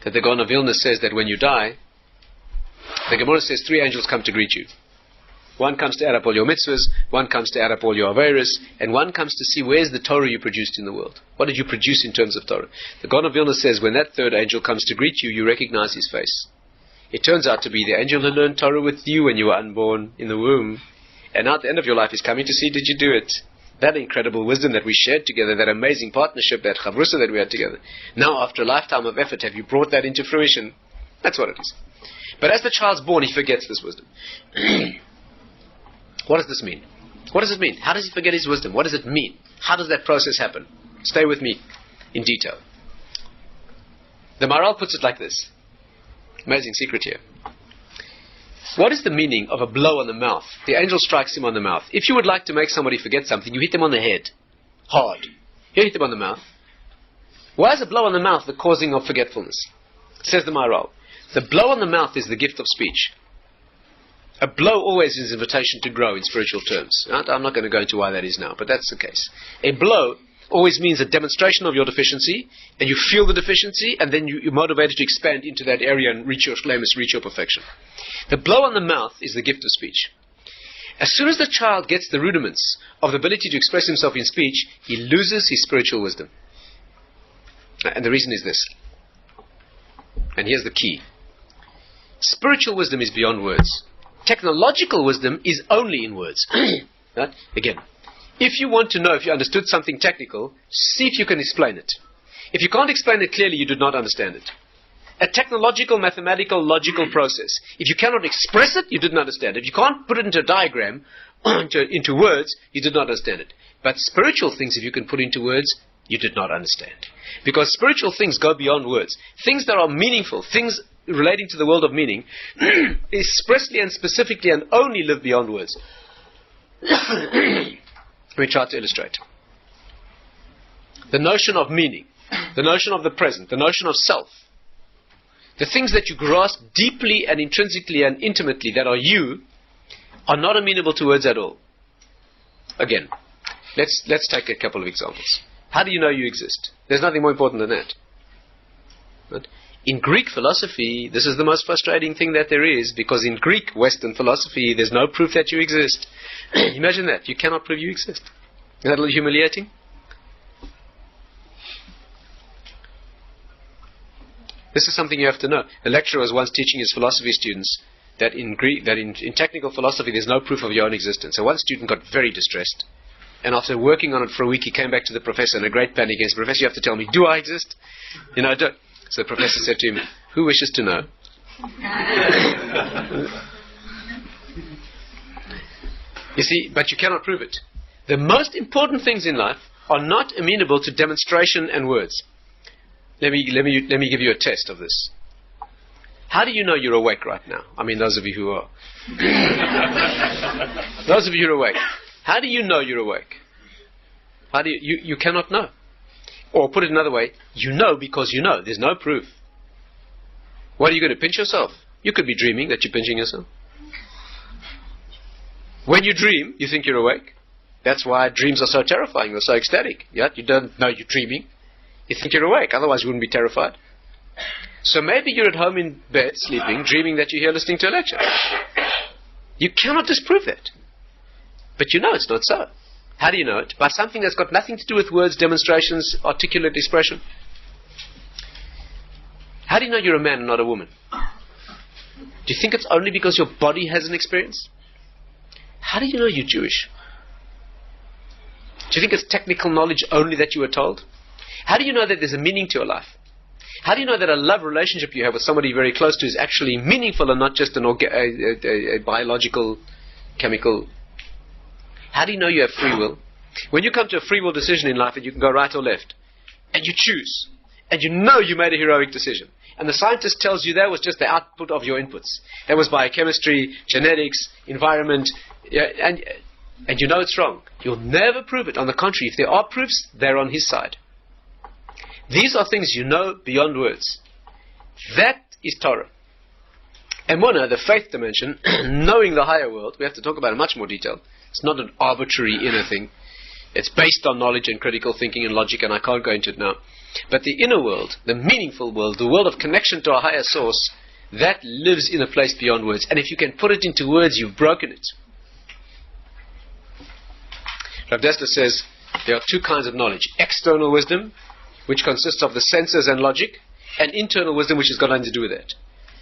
that the Gaon of Vilna says that when you die, the Gemara says 3 angels come to greet you. One comes to add up all your mitzvahs, one comes to add up all your averis, and one comes to see where's the Torah you produced in the world. What did you produce in terms of Torah? The Gaon of Vilna says when that 3rd angel comes to greet you, you recognize his face. It turns out to be the angel who learned Torah with you when you were unborn in the womb, and now at the end of your life he's coming to see, did you do it? That incredible wisdom that we shared together, that amazing partnership, that chavrusa that we had together. Now, after a lifetime of effort, have you brought that into fruition? That's what it is. But as the child's born, he forgets this wisdom. What does this mean? What does it mean? How does he forget his wisdom? What does it mean? How does that process happen? Stay with me in detail. The Maharal puts it like this. Amazing secret here. What is the meaning of a blow on the mouth? The angel strikes him on the mouth. If you would like to make somebody forget something, you hit them on the head. Hard. You hit them on the mouth. Why is a blow on the mouth the causing of forgetfulness? Says the Maharal. The blow on the mouth is the gift of speech. A blow always is an invitation to grow in spiritual terms. Right? I'm not going to go into why that is now, but that's the case. A blow always means a demonstration of your deficiency, and you feel the deficiency, and then you're motivated to expand into that area and reach your shlemus, reach your perfection. The blow on the mouth is the gift of speech. As soon as the child gets the rudiments of the ability to express himself in speech, he loses his spiritual wisdom. And the reason is this. And here's the key. Spiritual wisdom is beyond words. Technological wisdom is only in words. Right? Again, if you want to know if you understood something technical, see if you can explain it. If you can't explain it clearly, you did not understand it. A technological, mathematical, logical process. If you cannot express it, you didn't understand it. If you can't put it into a diagram, into words, you did not understand it. But spiritual things, if you can put into words, you did not understand. Because spiritual things go beyond words. Things that are meaningful, things relating to the world of meaning, expressly and specifically and only live beyond words. Let me try to illustrate. The notion of meaning, the notion of the present, the notion of self, the things that you grasp deeply and intrinsically and intimately that are you, are not amenable to words at all. Again, let's take a couple of examples. How do you know you exist? There's nothing more important than that. Right? In Greek philosophy, this is the most frustrating thing that there is, because in Greek Western philosophy, there's no proof that you exist. Imagine that. You cannot prove you exist. Isn't that a little humiliating? This is something you have to know. A lecturer was once teaching his philosophy students that in technical philosophy, there's no proof of your own existence. So one student got very distressed. And after working on it for a week, he came back to the professor in a great panic. He said, "Professor, you have to tell me, do I exist?" I don't. So the professor said to him, "Who wishes to know?" You see, but you cannot prove it. The most important things in life are not amenable to demonstration and words. Let me give you a test of this. How do you know you're awake right now? I mean, those of you who are. Those of you who are awake. How do you know you're awake? How do you cannot know. Or put it another way, you know because you know. There's no proof. What are you going to pinch yourself? You could be dreaming that you're pinching yourself. When you dream, you think you're awake. That's why dreams are so terrifying. They're so ecstatic. Yeah? You don't know you're dreaming. You think you're awake. Otherwise you wouldn't be terrified. So maybe you're at home in bed, sleeping, dreaming that you're here listening to a lecture. You cannot disprove that. But you know it's not so. How do you know it? By something that's got nothing to do with words, demonstrations, articulate expression. How do you know you're a man and not a woman? Do you think it's only because your body has an experience? How do you know you're Jewish? Do you think it's technical knowledge only that you were told? How do you know that there's a meaning to your life? How do you know that a love relationship you have with somebody very close to is actually meaningful and not just a biological, chemical? How do you know you have free will? When you come to a free will decision in life and you can go right or left, and you choose, and you know you made a heroic decision, and the scientist tells you that was just the output of your inputs. That was biochemistry, genetics, environment, and you know it's wrong. You'll never prove it. On the contrary, if there are proofs, they're on his side. These are things you know beyond words. That is Torah. Emuna, the faith dimension, knowing the higher world, we have to talk about it in much more detail. It's not an arbitrary inner thing. It's based on knowledge and critical thinking and logic, and I can't go into it now. But the inner world, the meaningful world, the world of connection to a higher source, that lives in a place beyond words. And if you can put it into words, you've broken it. Rav Dessler says there are two kinds of knowledge. External wisdom, which consists of the senses and logic, and internal wisdom, which has got nothing to do with that.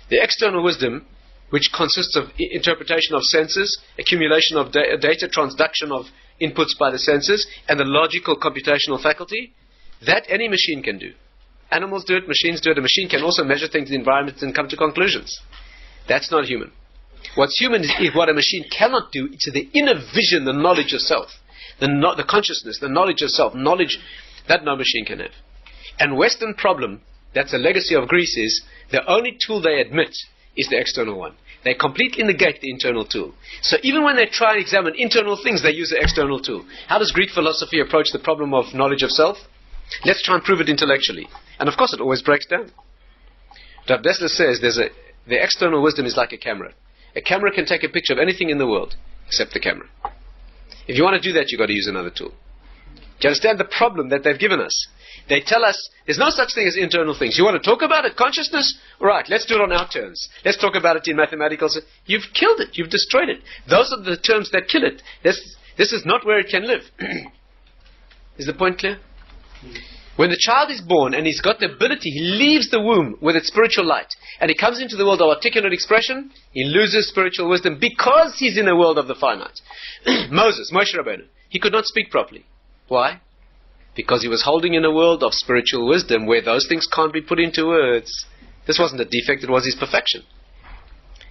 The external wisdom, which consists of interpretation of senses, accumulation of data, transduction of inputs by the senses, and the logical computational faculty, that any machine can do. Animals do it, machines do it. A machine can also measure things in the environment and come to conclusions. That's not human. What's human is what a machine cannot do. It's the inner vision, the knowledge of self, the consciousness, the knowledge of self, knowledge that no machine can have. And Western problem, that's a legacy of Greece, is the only tool they admit is the external one. They completely negate the internal tool. So even when they try and examine internal things, they use the external tool. How does Greek philosophy approach the problem of knowledge of self? Let's try and prove it intellectually. And of course it always breaks down. Rav Dessler says the external wisdom is like a camera. A camera can take a picture of anything in the world except the camera. If you want to do that, you've got to use another tool. Do you understand the problem that they've given us? They tell us there's no such thing as internal things. You want to talk about it? Consciousness? All right, let's do it on our terms. Let's talk about it in mathematical sense. You've killed it. You've destroyed it. Those are the terms that kill it. This is not where it can live. Is the point clear? When the child is born and he's got the ability, he leaves the womb with its spiritual light and he comes into the world of articulate expression, he loses spiritual wisdom because he's in a world of the finite. Moshe Rabbeinu, he could not speak properly. Why? Because he was holding in a world of spiritual wisdom where those things can't be put into words. This wasn't a defect, it was his perfection.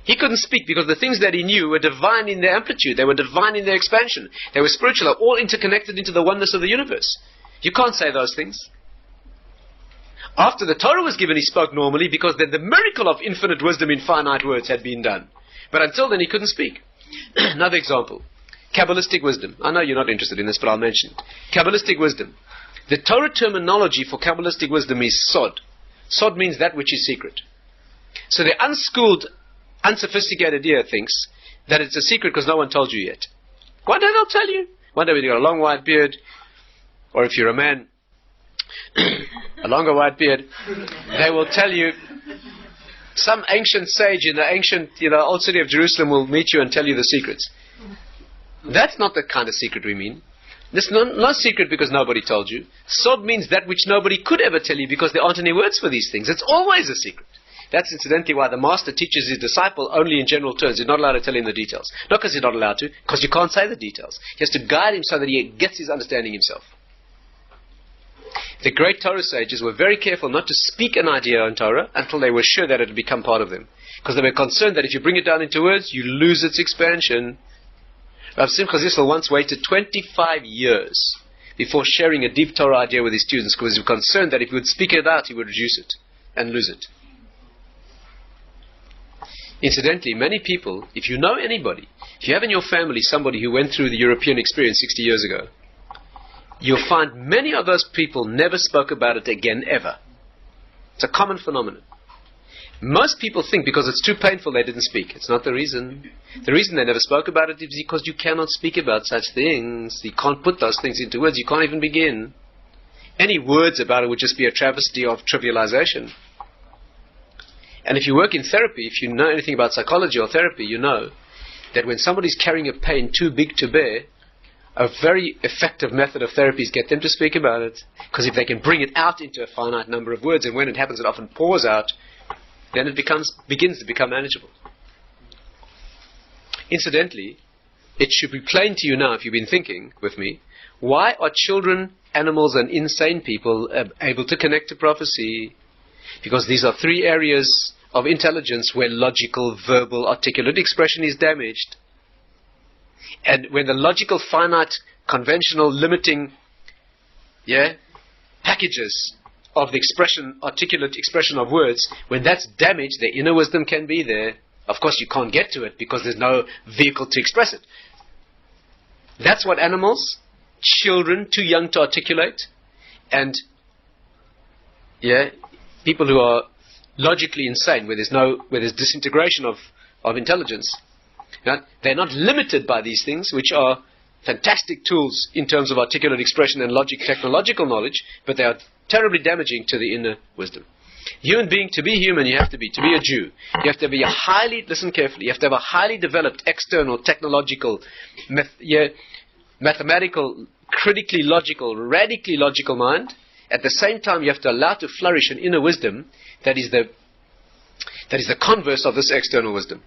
He couldn't speak because the things that he knew were divine in their amplitude, they were divine in their expansion, they were spiritual, they were all interconnected into the oneness of the universe. You can't say those things. After the Torah was given, he spoke normally because then the miracle of infinite wisdom in finite words had been done. But until then, he couldn't speak. Another example. Kabbalistic wisdom. I know you're not interested in this, but I'll mention it. Kabbalistic wisdom. The Torah terminology for Kabbalistic wisdom is sod. Sod means that which is secret. So the unschooled, unsophisticated ear thinks that it's a secret because no one told you yet. One day they'll tell you. One day when you've got a long white beard, or if you're a man, a longer white beard, they will tell you, some ancient sage in the ancient, old city of Jerusalem will meet you and tell you the secrets. That's not the kind of secret we mean. This is not secret because nobody told you. Sod means that which nobody could ever tell you because there aren't any words for these things. It's always a secret. That's incidentally why the master teaches his disciple only in general terms. He's not allowed to tell him the details. Not because he's not allowed to, because you can't say the details. He has to guide him so that he gets his understanding himself. The great Torah sages were very careful not to speak an idea in Torah until they were sure that it had become part of them. Because they were concerned that if you bring it down into words, you lose its expansion. Rav Simcha Zissel once waited 25 years before sharing a deep Torah idea with his students because he was concerned that if he would speak it out, he would reduce it and lose it. Incidentally, many people, if you know anybody, if you have in your family somebody who went through the European experience 60 years ago, you'll find many of those people never spoke about it again, ever. It's a common phenomenon. Most people think because it's too painful they didn't speak. It's not the reason. The reason they never spoke about it is because you cannot speak about such things. You can't put those things into words. You can't even begin. Any words about it would just be a travesty of trivialization. And if you work in therapy, if you know anything about psychology or therapy, you know that when somebody's carrying a pain too big to bear, a very effective method of therapy is get them to speak about it. Because if they can bring it out into a finite number of words, and when it happens it often pours out, then it begins to become manageable. Incidentally, it should be plain to you now, if you've been thinking with me, why are children, animals, and insane people able to connect to prophecy? Because these are three areas of intelligence where logical, verbal, articulate expression is damaged. And when the logical, finite, conventional, limiting packages of the expression, articulate expression of words, when that's damaged, the inner wisdom can be there. Of course, you can't get to it because there's no vehicle to express it. That's what animals, children too young to articulate, and people who are logically insane, where there's disintegration of intelligence, they're not limited by these things, which are fantastic tools in terms of articulate expression and logic, technological knowledge, but they are terribly damaging to the inner wisdom. Human being, to be human, you have to be a Jew. You have to be listen carefully, you have to have a highly developed external, technological, mathematical, critically logical, radically logical mind. At the same time, you have to allow to flourish an inner wisdom that is the converse of this external wisdom.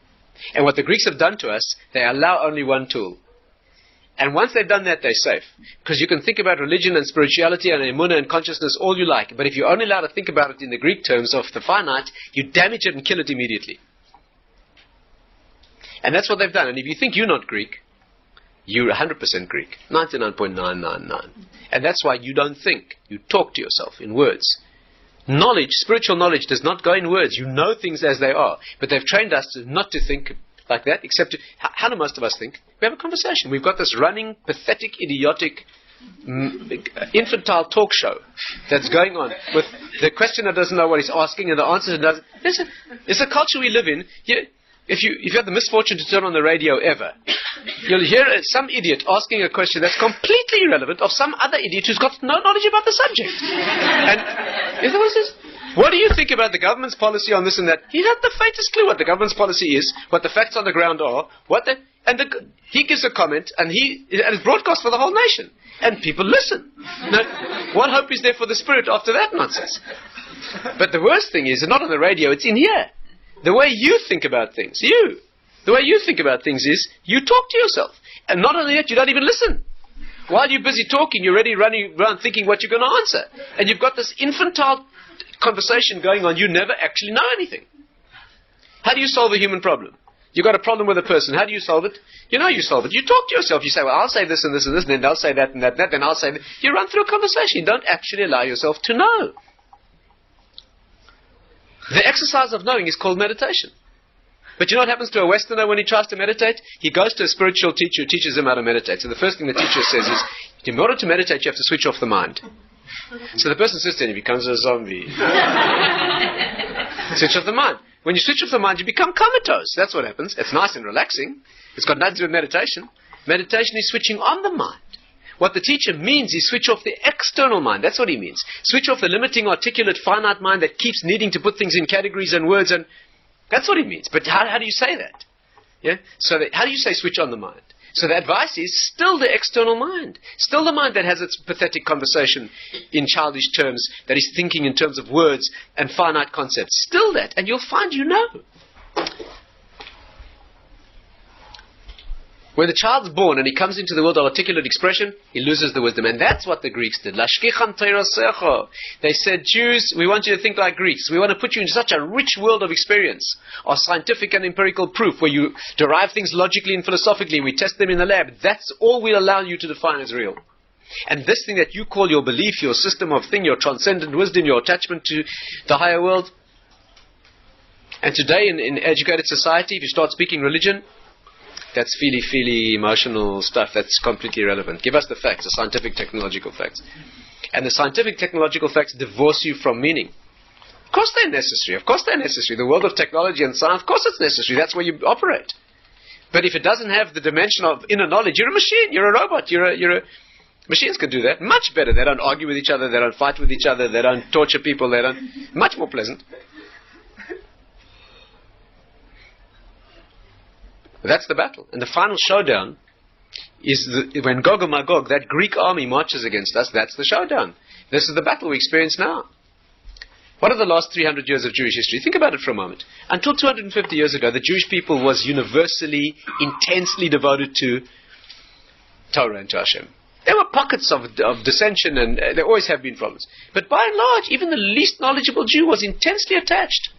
And what the Greeks have done to us, they allow only one tool. And once they've done that, they're safe. Because you can think about religion and spirituality and emunah and consciousness all you like, but if you're only allowed to think about it in the Greek terms of the finite, you damage it and kill it immediately. And that's what they've done. And if you think you're not Greek, you're 100% Greek. 99.999. And that's why you don't think. You talk to yourself in words. Knowledge, spiritual knowledge, does not go in words. You know things as they are. But they've trained us not to think like that, except how do most of us think? We have a conversation. We've got this running, pathetic, idiotic, infantile talk show that's going on with the questioner doesn't know what he's asking and the answer doesn't. It's a culture we live in. If you have the misfortune to turn on the radio ever, you'll hear some idiot asking a question that's completely irrelevant of some other idiot who's got no knowledge about the subject. And you know what this is? What do you think about the government's policy on this and that? He had the faintest clue what the government's policy is, what the facts on the ground are, he gives a comment, and it's broadcast for the whole nation. And people listen. Now, what hope is there for the spirit after that nonsense? But the worst thing is, not on the radio, it's in here. The way you think about things, the way you think about things is, you talk to yourself. And not only that, you don't even listen. While you're busy talking, you're already running around thinking what you're going to answer. And you've got this infantile conversation going on, you never actually know anything. How do you solve a human problem? You've got a problem with a person, how do you solve it? You know you solve it. You talk to yourself, you say, well, I'll say this and this and this, and then they'll say that and that and that, then I'll say that. You run through a conversation, you don't actually allow yourself to know. The exercise of knowing is called meditation. But you know what happens to a Westerner when he tries to meditate? He goes to a spiritual teacher who teaches him how to meditate. So the first thing the teacher says is, in order to meditate, you have to switch off the mind. So the person sits there and he becomes a zombie. Switch off the mind. When you switch off the mind, you become comatose. That's what happens. It's nice and relaxing. It's got nothing to do with meditation. Meditation is switching on the mind. What the teacher means is switch off the external mind. That's what he means. Switch off the limiting, articulate, finite mind that keeps needing to put things in categories and words. And that's what he means. But how do you say that? So how do you say switch on the mind? So the advice is still the external mind. Still the mind that has its pathetic conversation in childish terms, that is thinking in terms of words and finite concepts. Still that. And you'll find you know. When the child's born and he comes into the world of articulate expression, he loses the wisdom. And that's what the Greeks did. They said, Jews, we want you to think like Greeks. We want to put you in such a rich world of experience, of scientific and empirical proof, where you derive things logically and philosophically. We test them in the lab. That's all we allow you to define as real. And this thing that you call your belief, your system of thing, your transcendent wisdom, your attachment to the higher world. And today in educated society, if you start speaking religion, that's feely, emotional stuff that's completely irrelevant. Give us the facts, the scientific, technological facts. And the scientific, technological facts divorce you from meaning. course they're necessary. Of course they're necessary. The world of technology and science, of course it's necessary. That's where you operate. But if it doesn't have the dimension of inner knowledge, you're a machine. You're a robot. Machines can do that much better. They don't argue with each other. They don't fight with each other. They don't torture people. Much more pleasant. That's the battle. And the final showdown is when Gog and Magog, that Greek army, marches against us. That's the showdown. This is the battle we experience now. What are the last 300 years of Jewish history? Think about it for a moment. Until 250 years ago, the Jewish people was universally, intensely devoted to Torah and to Hashem. There were pockets of dissension, and there always have been problems. But by and large, even the least knowledgeable Jew was intensely attached.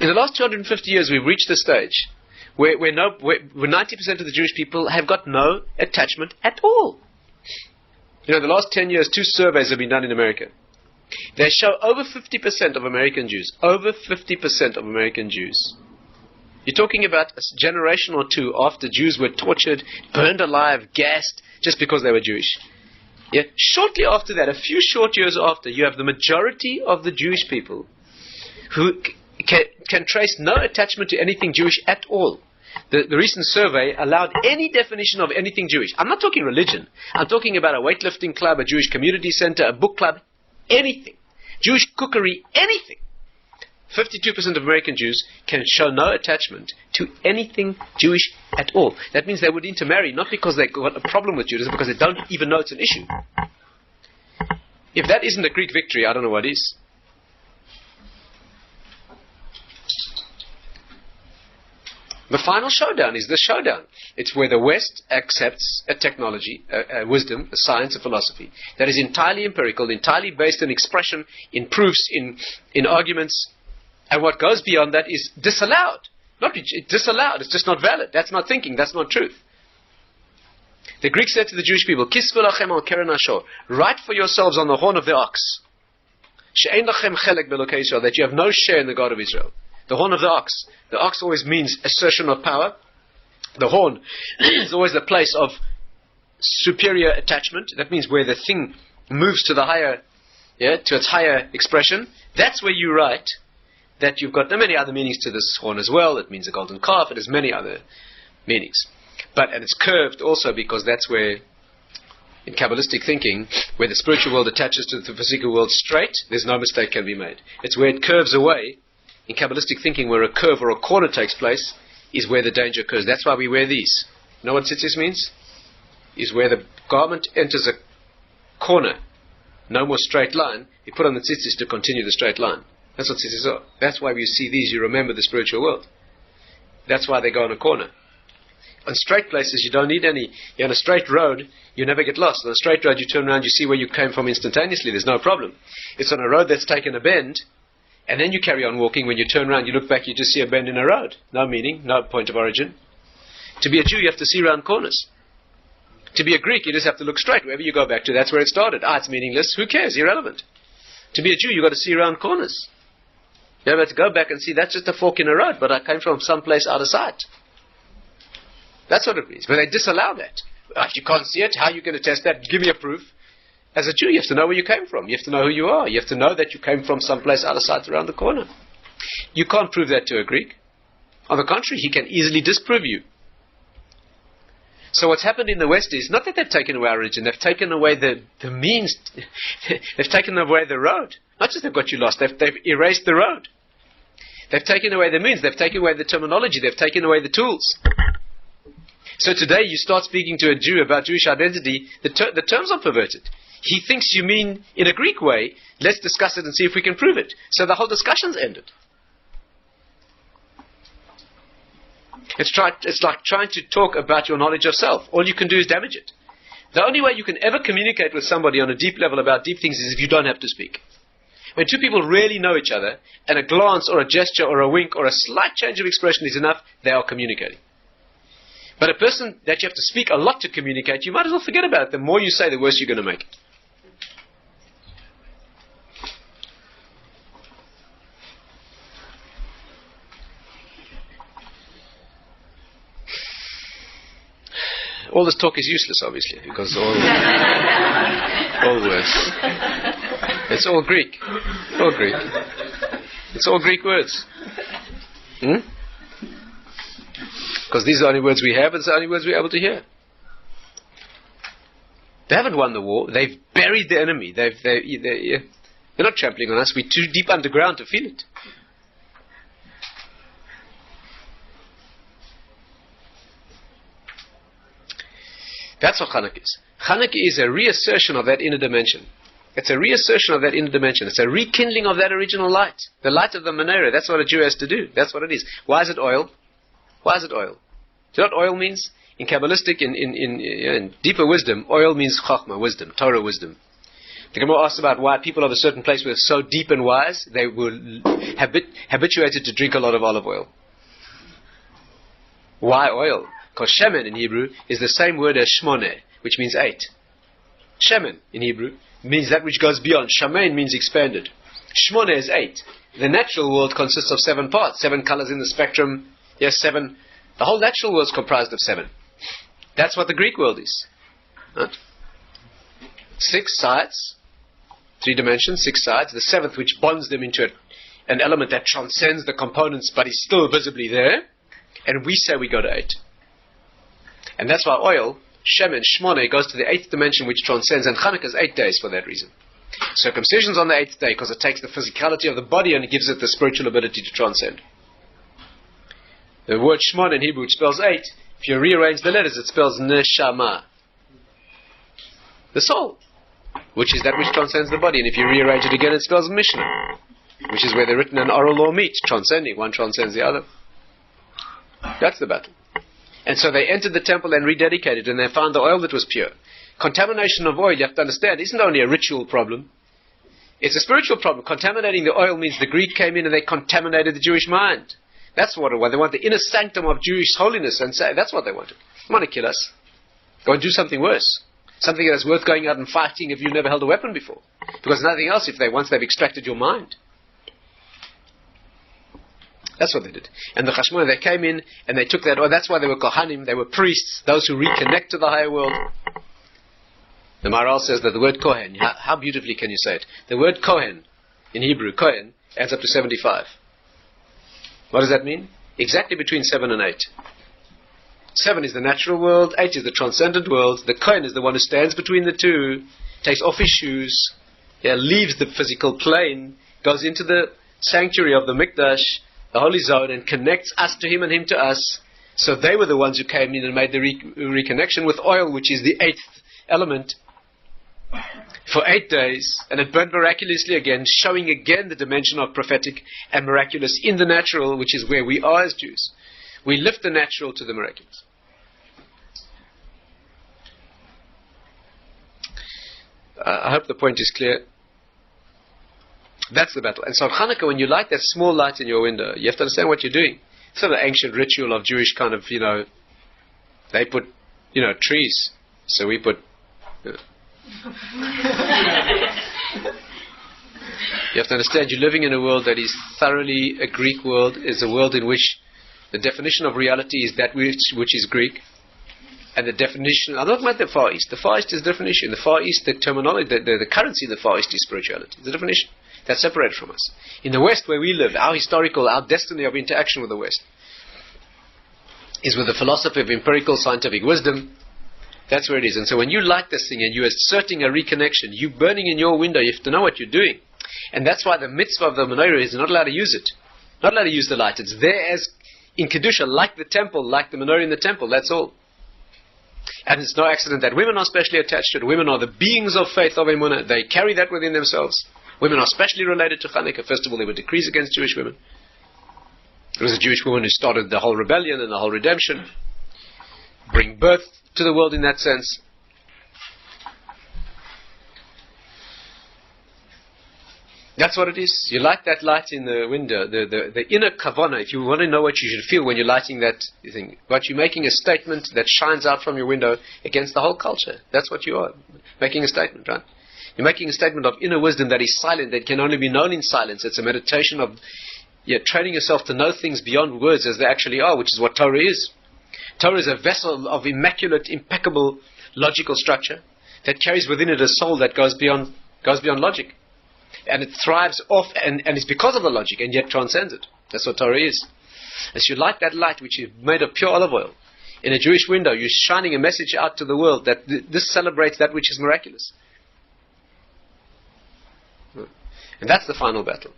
In the last 250 years, we've reached a stage where 90% of the Jewish people have got no attachment at all. The last 10 years, 2 surveys have been done in America. They show over 50% of American Jews, you're talking about a generation or two after Jews were tortured, burned alive, gassed, just because they were Jewish. Yeah? Shortly after that, a few short years after, you have the majority of the Jewish people who can trace no attachment to anything Jewish at all. The recent survey allowed any definition of anything Jewish. I'm not talking religion. I'm talking about a weightlifting club, a Jewish community center, a book club, anything. Jewish cookery, anything. 52% of American Jews can show no attachment to anything Jewish at all. That means they would intermarry, not because they've got a problem with Judaism, because they don't even know it's an issue. If that isn't a Greek victory, I don't know what is. The final showdown is the showdown. It's where the West accepts a technology, a wisdom, a science, a philosophy that is entirely empirical, entirely based on expression, in proofs, in arguments, and what goes beyond that is disallowed. Not disallowed, it's just not valid. That's not thinking, that's not truth. The Greeks said to the Jewish people, Kisvu lachem al keren hashor, write for yourselves on the horn of the ox, she'ein lachem chelek be'elokei Yisrael, that you have no share in the God of Israel. The horn of the ox. The ox always means assertion of power. The horn is always the place of superior attachment. That means where the thing moves to the higher, to its higher expression. That's where you write that you've got many other meanings to this horn as well. It means a golden calf. It has many other meanings. And it's curved also because that's where, in Kabbalistic thinking, where the spiritual world attaches to the physical world straight, there's no mistake can be made. It's where it curves away. In Kabbalistic thinking, where a curve or a corner takes place, is where the danger occurs. That's why we wear these. You know what tzitzis means? Is where the garment enters a corner. No more straight line. You put on the tzitzis to continue the straight line. That's what tzitzis are. That's why when you see these, you remember the spiritual world. That's why they go on a corner. On straight places, you don't need any. You're on a straight road, you never get lost. On a straight road, you turn around, you see where you came from instantaneously. There's no problem. It's on a road that's taken a bend, and then you carry on walking. When you turn around, you look back, you just see a bend in a road. No meaning, no point of origin. To be a Jew, you have to see round corners. To be a Greek, you just have to look straight. Wherever you go back to, that's where it started. It's meaningless. Who cares? Irrelevant. To be a Jew, you've got to see round corners. You have to go back and see, that's just a fork in a road, but I came from someplace out of sight. That's what it means. But they disallow that. If you can't see it, how are you going to test that? Give me a proof. As a Jew, you have to know where you came from. You have to know who you are. You have to know that you came from someplace out of sight around the corner. You can't prove that to a Greek. On the contrary, he can easily disprove you. So what's happened in the West is, not that they've taken away our religion, they've taken away the means, they've taken away the road. Not just they've got you lost, they've erased the road. They've taken away the means, they've taken away the terminology, they've taken away the tools. So today you start speaking to a Jew about Jewish identity, the terms are perverted. He thinks you mean in a Greek way, let's discuss it and see if we can prove it. So the whole discussion's ended. It's like trying to talk about your knowledge of self. All you can do is damage it. The only way you can ever communicate with somebody on a deep level about deep things is if you don't have to speak. When two people really know each other, and a glance or a gesture or a wink or a slight change of expression is enough, they are communicating. But a person that you have to speak a lot to communicate, you might as well forget about it. The more you say, the worse you're going to make it. All this talk is useless, obviously, because all words. It's all Greek. All Greek. It's all Greek words. Because these are the only words we have, and it's the only words we're able to hear. They haven't won the war. They've buried the enemy. They're not trampling on us. We're too deep underground to feel it. That's what Hanukkah is. Hanukkah is a reassertion of that inner dimension. It's a reassertion of that inner dimension. It's a rekindling of that original light. The light of the menorah. That's what a Jew has to do. That's what it is. Why is it oil? Why is it oil? Do you know what oil means? In Kabbalistic, in deeper wisdom, oil means chokhmah, wisdom, Torah wisdom. The Gemara asks about why people of a certain place were so deep and wise, they were habituated to drink a lot of olive oil. Why oil? Because shemen in Hebrew is the same word as shmoneh, which means 8. Shemen in Hebrew means that which goes beyond. Shamein means expanded. Shmoneh is 8. The natural world consists of 7 parts, 7 colors in the spectrum. Yes, 7. The whole natural world is comprised of 7. That's what the Greek world is. Right? 6 sides, 3 dimensions, 6 sides. The 7th which bonds them into an element that transcends the components but is still visibly there. And we say we go to 8. And that's why oil, shemen, shmoneh, goes to the 8th dimension which transcends. And Hanukkah is 8 days for that reason. Circumcision's on the 8th day because it takes the physicality of the body and it gives it the spiritual ability to transcend. The word shmon in Hebrew, which spells 8, if you rearrange the letters, it spells neshama. The soul, which is that which transcends the body. And if you rearrange it again, it spells mishnah, which is where the written and oral law meet, transcending. One transcends the other. That's the battle. And so they entered the temple and rededicated, and they found the oil that was pure. Contamination of oil, you have to understand, isn't only a ritual problem. It's a spiritual problem. Contaminating the oil means the Greek came in and they contaminated the Jewish mind. That's what they want. They want the inner sanctum of Jewish holiness, and say that's what they wanted. They want to kill us. Go and do something worse. Something that's worth going out and fighting if you've never held a weapon before. Because nothing else once they've extracted your mind. That's what they did. And the Chashmonaim, they came in and they took that oil. That's why they were Kohanim, they were priests, those who reconnect to the higher world. The Maharal says that the word Kohen, how beautifully can you say it? The word Kohen, in Hebrew, Kohen, adds up to 75. What does that mean? Exactly between 7 and 8. 7 is the natural world, 8 is the transcendent world. The Kohen is the one who stands between the two, takes off his shoes, leaves the physical plane, goes into the sanctuary of the Mikdash, the holy zone, and connects us to him and him to us. So they were the ones who came in and made the reconnection with oil, which is the 8th element, for 8 days, and it burned miraculously again, showing again the dimension of prophetic and miraculous in the natural, which is where we are as Jews. We lift the natural to the miraculous. I hope the point is clear. That's the battle. And so on Hanukkah, when you light that small light in your window, you have to understand what you're doing. It's sort of an ancient ritual of Jewish kind of, they put, trees. So we put... You have to understand, you're living in a world that is thoroughly a Greek world. It's a world in which the definition of reality is that which is Greek. And the definition, I'm not talking about the Far East. The Far East is definition. The Far East, the terminology, the currency in the Far East is spirituality. It's a definition. That's separated from us. In the West, where we live, our destiny of interaction with the West is with the philosophy of empirical scientific wisdom. That's where it is. And so when you light this thing and you're asserting a reconnection, you burning in your window, you have to know what you're doing. And that's why the mitzvah of the menorah is not allowed to use it. Not allowed to use the light. It's there as in Kedusha, like the temple, like the menorah in the temple. That's all. And it's no accident that women are specially attached to it. Women are the beings of faith of Emunah. They carry that within themselves. Women are specially related to Hanukkah. First of all, there were decrees against Jewish women. It was a Jewish woman who started the whole rebellion and the whole redemption. Bring birth to the world in that sense. That's what it is. You light that light in the window, the inner kavana. If you want to know what you should feel when you're lighting that thing, what you're making a statement that shines out from your window against the whole culture. That's what you are. Making a statement, right? You're making a statement of inner wisdom that is silent, that can only be known in silence. It's a meditation of training yourself to know things beyond words as they actually are, which is what Torah is. Torah is a vessel of immaculate, impeccable logical structure that carries within it a soul that goes beyond logic. and it thrives off, and it's because of the logic, and yet transcends it. That's what Torah is. As you light that light, which is made of pure olive oil, in a Jewish window, you're shining a message out to the world that this celebrates that which is miraculous. And that's the final battle.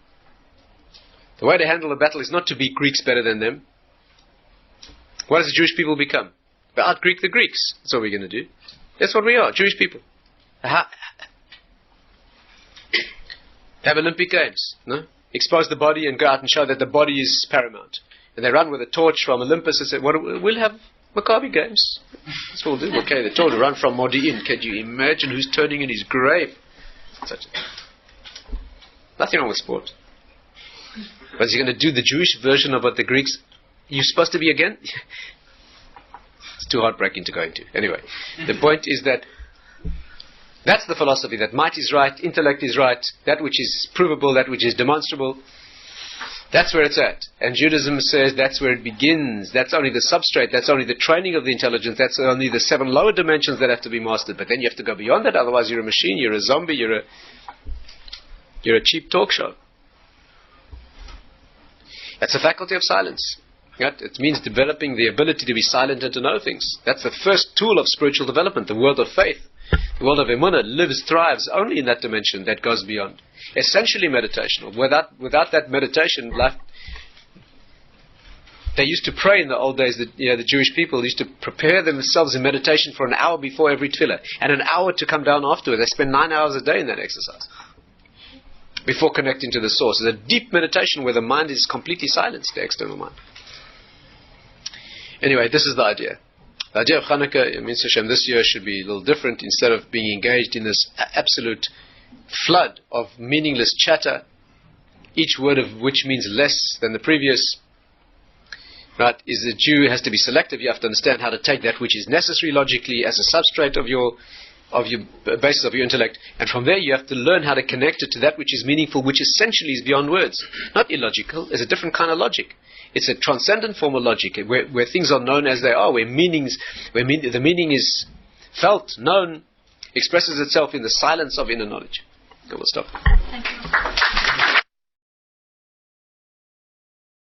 The way to handle the battle is not to be Greeks better than them. What does the Jewish people become? We out-Greek the Greeks. That's what we're going to do. That's what we are, Jewish people. Have Olympic Games, no? Expose the body and go out and show that the body is paramount. And they run with a torch from Olympus and say, we'll have Maccabi Games. That's what we'll do. Okay, they're told to run from Modi'in. Can you imagine who's turning in his grave? Nothing wrong with sport. But is he going to do the Jewish version of what the Greeks... You're supposed to be again? It's too heartbreaking to go into. Anyway, the point is that that's the philosophy, that might is right, intellect is right, that which is provable, that which is demonstrable. That's where it's at. And Judaism says that's where it begins. That's only the substrate. That's only the training of the intelligence. That's only the 7 lower dimensions that have to be mastered. But then you have to go beyond that. Otherwise you're a machine, you're a zombie, you're a cheap talk show. That's the faculty of silence. Right? It means developing the ability to be silent and to know things. That's the first tool of spiritual development, the world of faith. The world of Emunah lives, thrives only in that dimension that goes beyond. Essentially meditational. Without that meditation, life... They used to pray in the old days, the Jewish people used to prepare themselves in meditation for an hour before every tefillah, and an hour to come down afterwards. They spend 9 hours a day in that exercise before connecting to the source. It's a deep meditation where the mind is completely silenced, the external mind. Anyway, this is the idea. The idea of Hanukkah, Mitzvah Hashem, this year should be a little different. Instead of being engaged in this absolute flood of meaningless chatter, each word of which means less than the previous, right? Is a Jew has to be selective. You have to understand how to take that which is necessary logically as a substrate of your basis of your intellect, and from there you have to learn how to connect it to that which is meaningful, which essentially is beyond words, not illogical. It's a different kind of logic. It's a transcendent form of logic, where things are known as they are, where the meaning is felt, known, expresses itself in the silence of inner knowledge. Okay, we'll stop. Thank you.